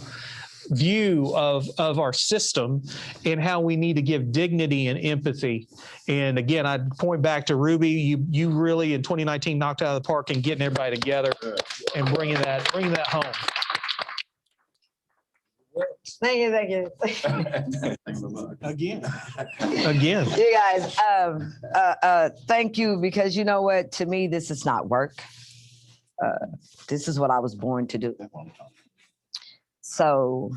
view of our system and how we need to give dignity and empathy. And again, I'd point back to Ruby. You really in 2019 knocked out of the park and getting everybody together and bringing that home. Thank you. Again. You guys, thank you, because you know what? To me, this is not work. This is what I was born to do. So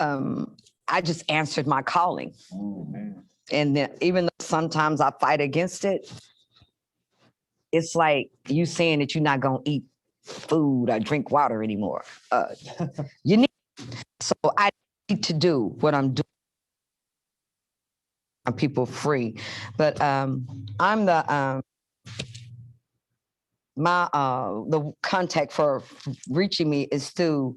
I just answered my calling. Oh, man. And then, even though sometimes I fight against it, it's like you saying that you're not going to eat food or drink water anymore. You need. So I need to do what I'm doing. People free. But I'm the the contact for reaching me is through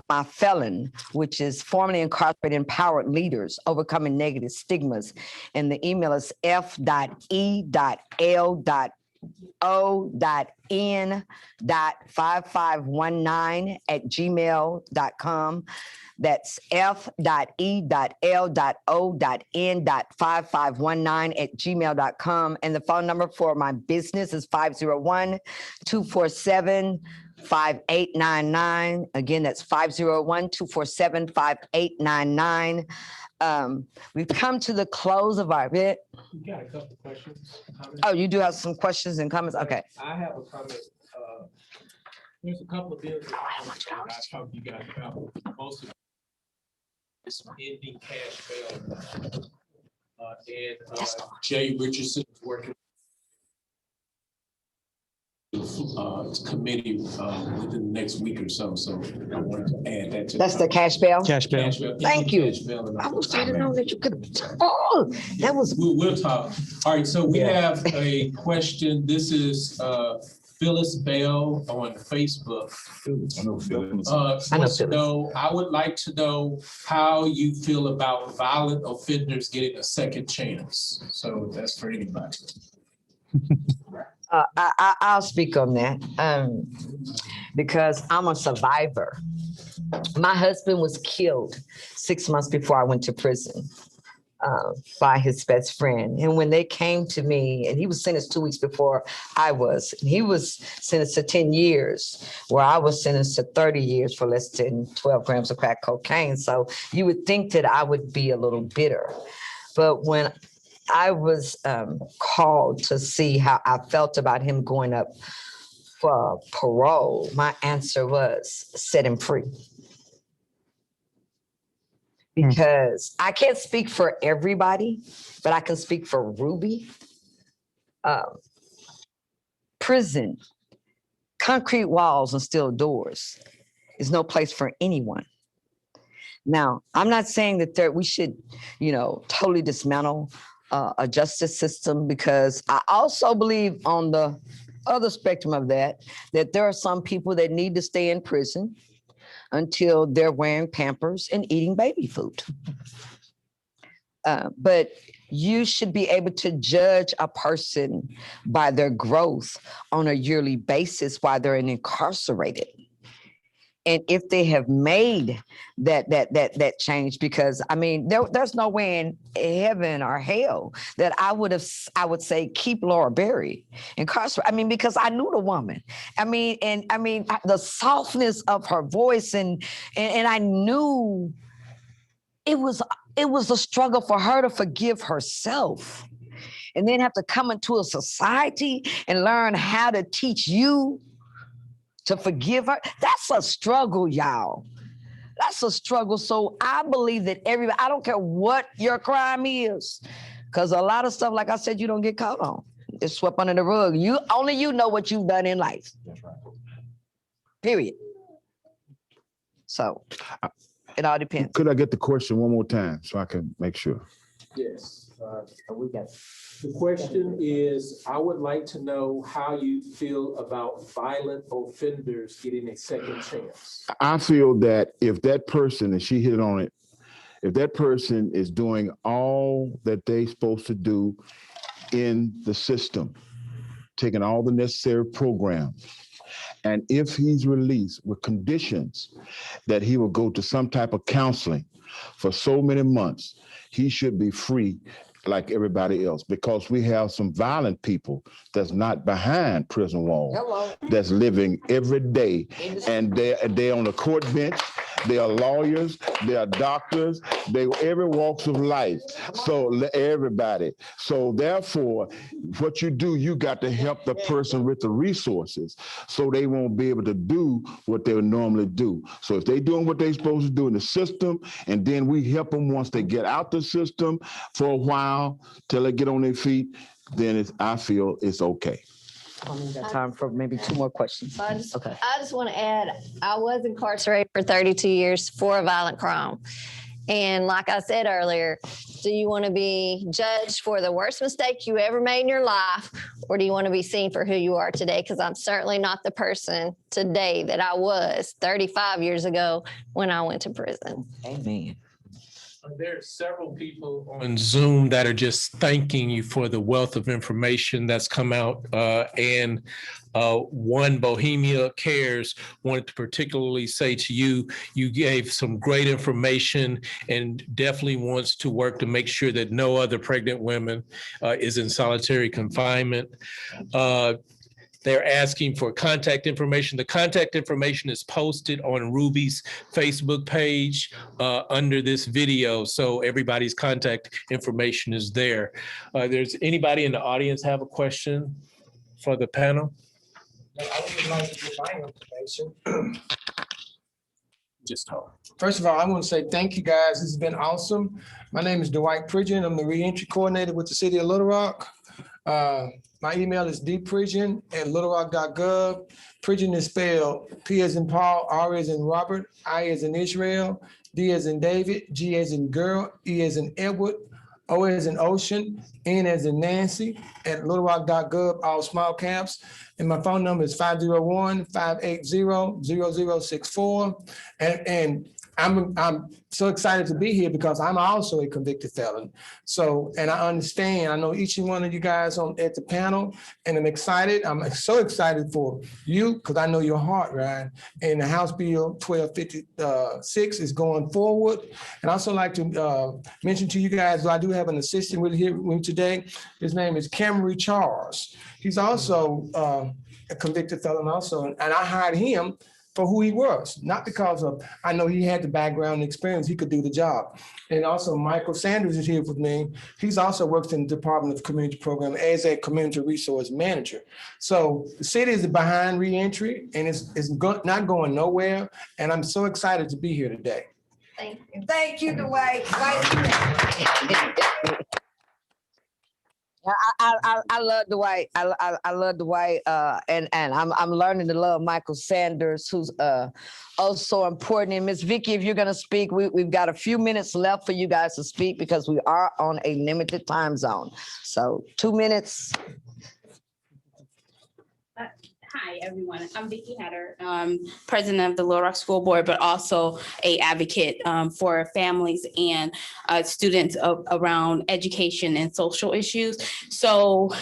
my F.E.L.O.N, which is Formerly Incarcerated Empowered Leaders Overcoming Negative Stigmas. And the email is f.e.l.o.n.5519@gmail.com. That's f.e.l.o.n.5519@gmail.com. And the phone number for my business is 501-247-5899. Again, that's 501-247-5899. We've come to the close of our bit. We got a couple of questions. Oh, you do have some questions and comments? Okay. I have a comment. There's a couple of bills that I talked to you guys about. Most of this ending cash bail. And Jay Richardson is working committee within the next week or so. So I wanted to add that to That's the cash bail? Cash bail. Thank you. I was trying to know that you could. Oh, that was. We'll talk. All right. So we have a question. This is Phyllis Bell on Facebook. I know Phyllis. Wants to know, I would like to know how you feel about violent offenders getting a second chance. So that's for anybody. I'll speak on that because I'm a survivor. My husband was killed 6 months before I went to prison by his best friend. And when they came to me, and he was sentenced 2 weeks before I was, and he was sentenced to 10 years, where I was sentenced to 30 years for less than 12 grams of crack cocaine. So you would think that I would be a little bitter. But when I was called to see how I felt about him going up for parole, my answer was set him free. because I can't speak for everybody, but I can speak for Ruby. Prison, concrete walls and steel doors is no place for anyone. Now, I'm not saying that we should, totally dismantle a justice system, because I also believe on the other spectrum of that there are some people that need to stay in prison until they're wearing Pampers and eating baby food. But you should be able to judge a person by their growth on a yearly basis while they're incarcerated. And if they have made that change, because I mean, there's no way in heaven or hell that I would say keep Laura Berry incarcerated. I mean, because I knew the woman. I mean, the softness of her voice, and I knew it was a struggle for her to forgive herself, and then have to come into a society and learn how to teach you to forgive her. That's a struggle, y'all. That's a struggle. So I believe that everybody, I don't care what your crime is, because a lot of stuff, like I said, you don't get caught on. It's swept under the rug. Only you know what you've done in life. That's right. Period. So it all depends. Could I get the question one more time so I can make sure? Yes. The question is, I would like to know how you feel about violent offenders getting a second chance. I feel that if that person, and she hit on it, if that person is doing all that they're supposed to do in the system, taking all the necessary programs, and if he's released with conditions that he will go to some type of counseling for so many months, he should be free like everybody else, because we have some violent people that's not behind prison walls. Hello. That's living every day, and they're on the court bench. They are lawyers, they are doctors, they every walks of life. So everybody. So therefore, what you do, you got to help the person with the resources so they won't be able to do what they would normally do. So if they're doing what they're supposed to do in the system, and then we help them once they get out the system for a while till they get on their feet, then I feel it's okay. We got time for maybe 2 more questions. I just want to add, I was incarcerated for 32 years for a violent crime. And like I said earlier, do you want to be judged for the worst mistake you ever made in your life, or do you want to be seen for who you are today? Because I'm certainly not the person today that I was 35 years ago when I went to prison. Amen. There are several people on Zoom that are just thanking you for the wealth of information that's come out. And one, Bohemia Cares, wanted to particularly say to you, you gave some great information and definitely wants to work to make sure that no other pregnant women is in solitary confinement. They're asking for contact information. The contact information is posted on Ruby's Facebook page under this video. So everybody's contact information is there. There's anybody in the audience have a question for the panel? I would like to give my information. Just talk. First of all, I want to say thank you guys. This has been awesome. My name is Dwight Pridgeon. I'm the reentry coordinator with the city of Little Rock. My email is dpridgeon@littlerock.gov. Pridgeon is spelled P as in Paul, R as in Robert, I as in Israel, D as in David, G as in girl, E as in Edward, O as in ocean, N as in Nancy, at littlerock.gov, all small caps. And my phone number is 501-580-0064. And I'm so excited to be here because I'm also a convicted felon. So, and I understand, I know each and one of you guys at the panel, and I'm excited. I'm so excited for you because I know your heart, Ryan. And the House Bill 1256 is going forward. And I also like to mention to you guys, I do have an assistant with me today. His name is Camry Charles. He's also a convicted felon also, and I hired him for who he was, not because of, I know he had the background and experience, he could do the job. And also Michael Sanders is here with me. He's also works in the Department of Community Program as a community resource manager. So the city is behind reentry and it's not going nowhere. And I'm so excited to be here today. Thank you. Thank you, Dwight. I love Dwight. I love Dwight. And I'm learning to love Michael Sanders, who's oh so important. And Miss Vicki, if you're gonna speak, we've got a few minutes left for you guys to speak because we are on a limited time zone. So 2 minutes. Hi, everyone. I'm Vicki Hetter, president of the Little Rock School Board, but also a advocate for families and students around education and social issues. So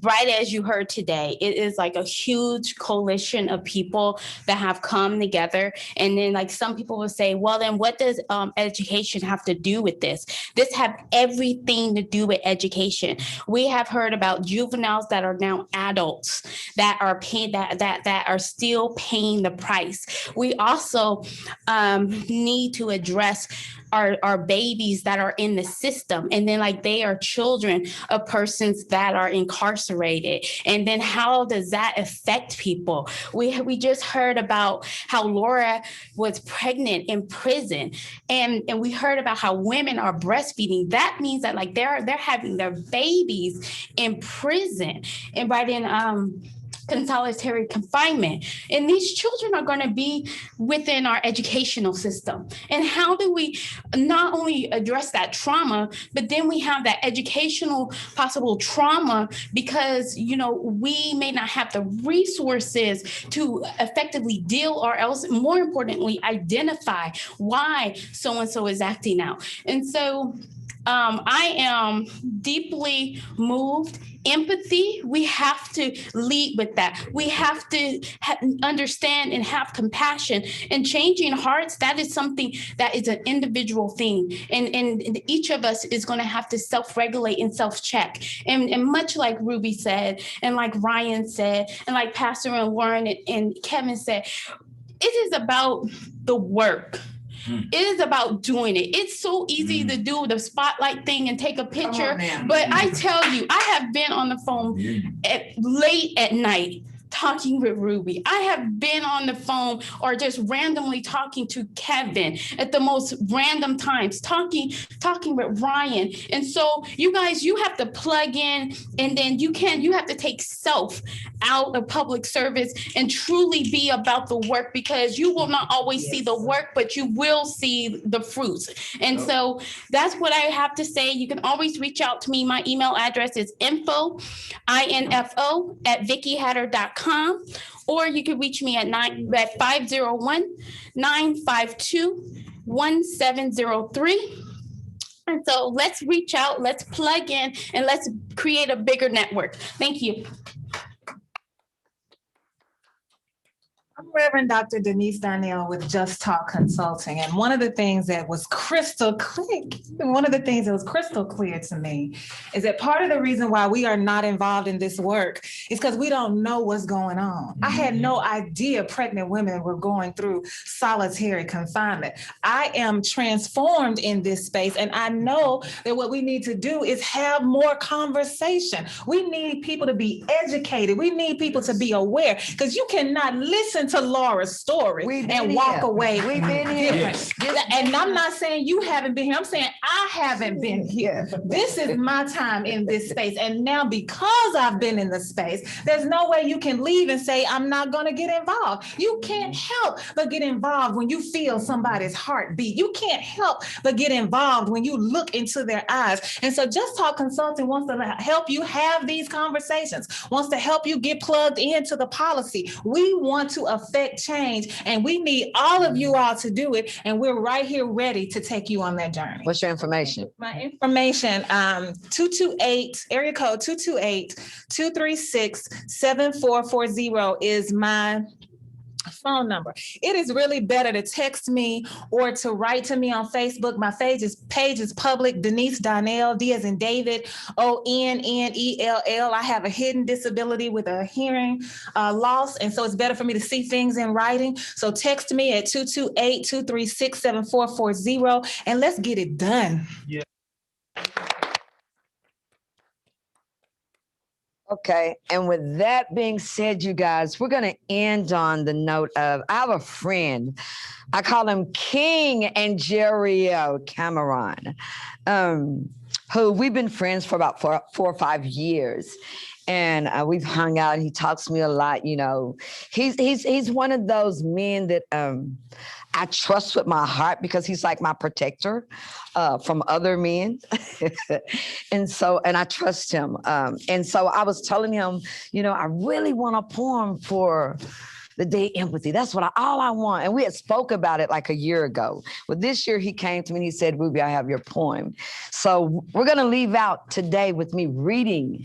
right as you heard today, it is like a huge coalition of people that have come together. And then like some people will say, well, then what does education have to do with this? This have everything to do with education. We have heard about juveniles that are now adults that are paying that are still paying the price. We also need to address our babies that are in the system, and then like they are children of persons that are incarcerated, and then how does that affect people? We just heard about how Laura was pregnant in prison, and we heard about how women are breastfeeding. That means that like they're having their babies in prison and right in solitary confinement. And these children are going to be within our educational system. And how do we not only address that trauma, but then we have that educational possible trauma because, you know, we may not have the resources to effectively deal or else, more importantly, identify why so-and-so is acting out. And so I am deeply moved. Empathy, we have to lead with that. We have to understand and have compassion, and changing hearts. That is something that is an individual thing. And each of us is going to have to self-regulate and self-check. And much like Ruby said, and like Ryan said, and like Pastor and Warren and Kevin said, it is about the work. It is about doing it. It's so easy to do the spotlight thing and take a picture. But I tell you, I have been on the phone late at night talking with Ruby. I have been on the phone or just randomly talking to Kevin at the most random times, talking with Ryan. And so you guys, you have to plug in, and then you have to take self out of public service and truly be about the work, because you will not always see the work, but you will see the fruits. And so that's what I have to say. You can always reach out to me. My email address is info@vickihetter.com. Or you can reach me at 501-952-1703. And so let's reach out, let's plug in, and let's create a bigger network. Thank you. I'm Reverend Dr. Denise Darnell with Just Talk Consulting. And one of the things that was crystal clear to me is that part of the reason why we are not involved in this work is because we don't know what's going on. I had no idea pregnant women were going through solitary confinement. I am transformed in this space, and I know that what we need to do is have more conversation. We need people to be educated. We need people to be aware, because you cannot listen to Laura's story and walk away. We've been here. Yes. And I'm not saying you haven't been here. I'm saying I haven't been here. This is my time in this space. And now, because I've been in the space, there's no way you can leave and say, I'm not going to get involved. You can't help but get involved when you feel somebody's heartbeat. You can't help but get involved when you look into their eyes. And so Just Talk Consulting wants to help you have these conversations, wants to help you get plugged into the policy. We want to affect change, and we need all of you all to do it. And we're right here ready to take you on that journey. What's your information? My information, 228, area code 228-236-7440 is my phone number. It is really better to text me or to write to me on Facebook. My page is public, Denise Darnell, D as in David, ONNELL. I have a hidden disability with a hearing loss, and so it's better for me to see things in writing. So text me at 228-236-7440, and let's get it done. Yeah. Okay, and with that being said, you guys, we're going to end on the note of I have a friend. I call him King Angerio Cameron, who we've been friends for about four or 5 years. And we've hung out. He talks to me a lot. You know, he's one of those men that I trust with my heart because he's like my protector from other men. and I trust him. And so I was telling him, you know, I really want a poem for the day empathy. That's all I want. And we had spoke about it like a year ago. But this year he came to me and he said, Ruby, I have your poem. So we're going to leave out today with me reading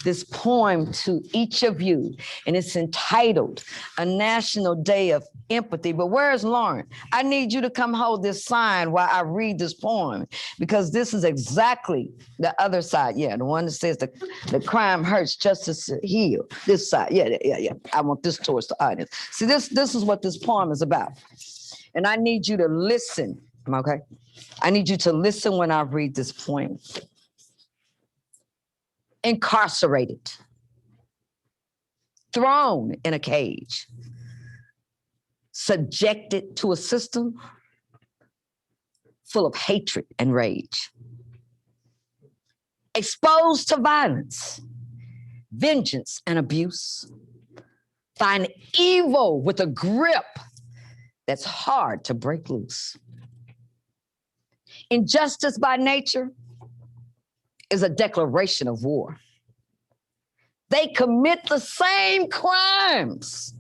this poem to each of you. And it's entitled A National Day of Empathy. But where's Lauren? I need you to come hold this sign while I read this poem, because this is exactly the other side. Yeah, the one that says the crime hurts, justice heal. This side. Yeah. I want this towards the audience. See, this is what this poem is about. And I need you to listen, okay? I need you to listen when I read this poem. Incarcerated, thrown in a cage, subjected to a system full of hatred and rage, exposed to violence, vengeance, and abuse, find evil with a grip that's hard to break loose. Injustice by nature is a declaration of war. They commit the same crimes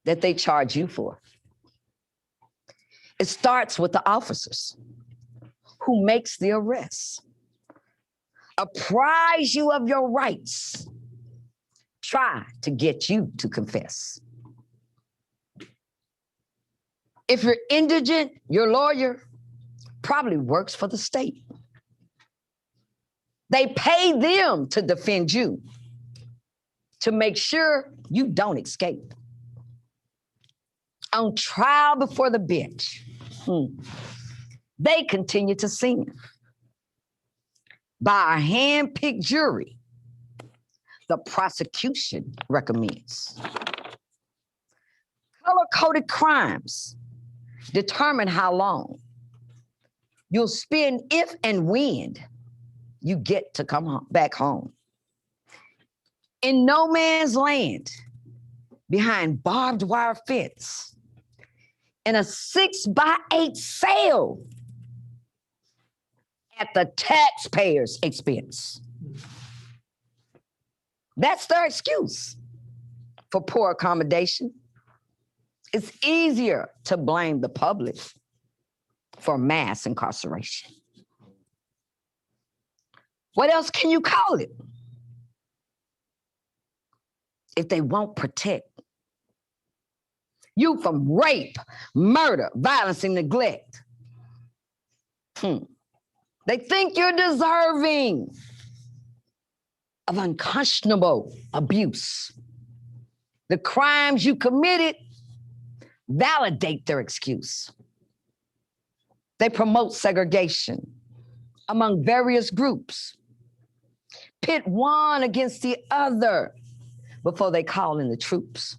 that they charge you for. It starts with the officers who makes the arrests, apprise you of your rights, try to get you to confess. If you're indigent, your lawyer probably works for the state. They pay them to defend you, to make sure you don't escape. On trial before the bench, they continue to sin. By a hand-picked jury, the prosecution recommends. Color-coded crimes determine how long you'll spend if and when you get to come back home. In no man's land, behind barbed wire fence, in a 6x8 cell at the taxpayer's expense. That's their excuse for poor accommodation. It's easier to blame the public for mass incarceration. What else can you call it if they won't protect you from rape, murder, violence, and neglect? They think you're deserving of unconscionable abuse. The crimes you committed validate their excuse. They promote segregation among various groups, pit one against the other before they call in the troops.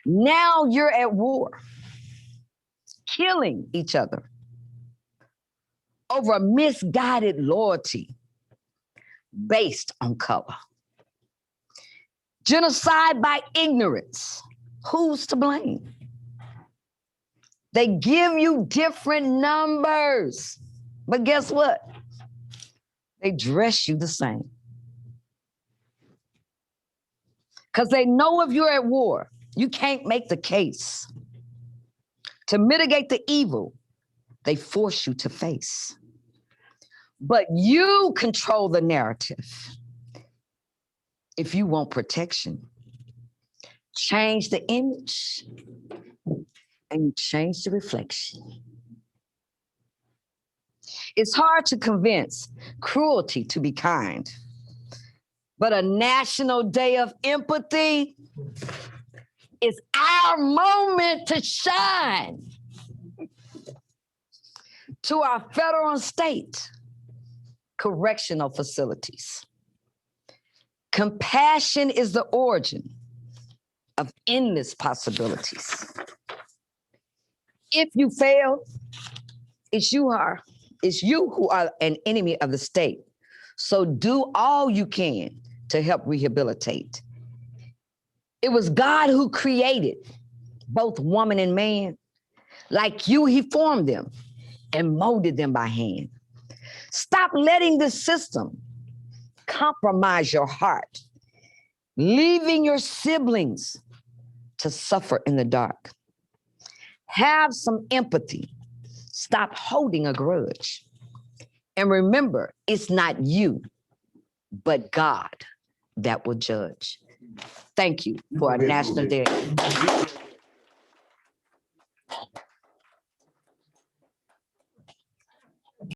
Now you're at war, killing each other over a misguided loyalty based on color. Genocide by ignorance. Who's to blame? They give you different numbers, but guess what? They dress you the same. Because they know if you're at war, you can't make the case. To mitigate the evil, they force you to face. But you control the narrative. If you want protection, change the image and you change the reflection. It's hard to convince cruelty to be kind, but a National Day of Empathy is our moment to shine. To our federal and state correctional facilities, Compassion is the origin of endless possibilities. If you fail, it's you who are an enemy of the state. So do all you can to help rehabilitate. It was God who created both woman and man. Like you, he formed them and molded them by hand. Stop letting the system compromise your heart, leaving your siblings to suffer in the dark. Have some empathy. Stop holding a grudge. And remember, it's not you, but God that will judge. Thank you for our National Day.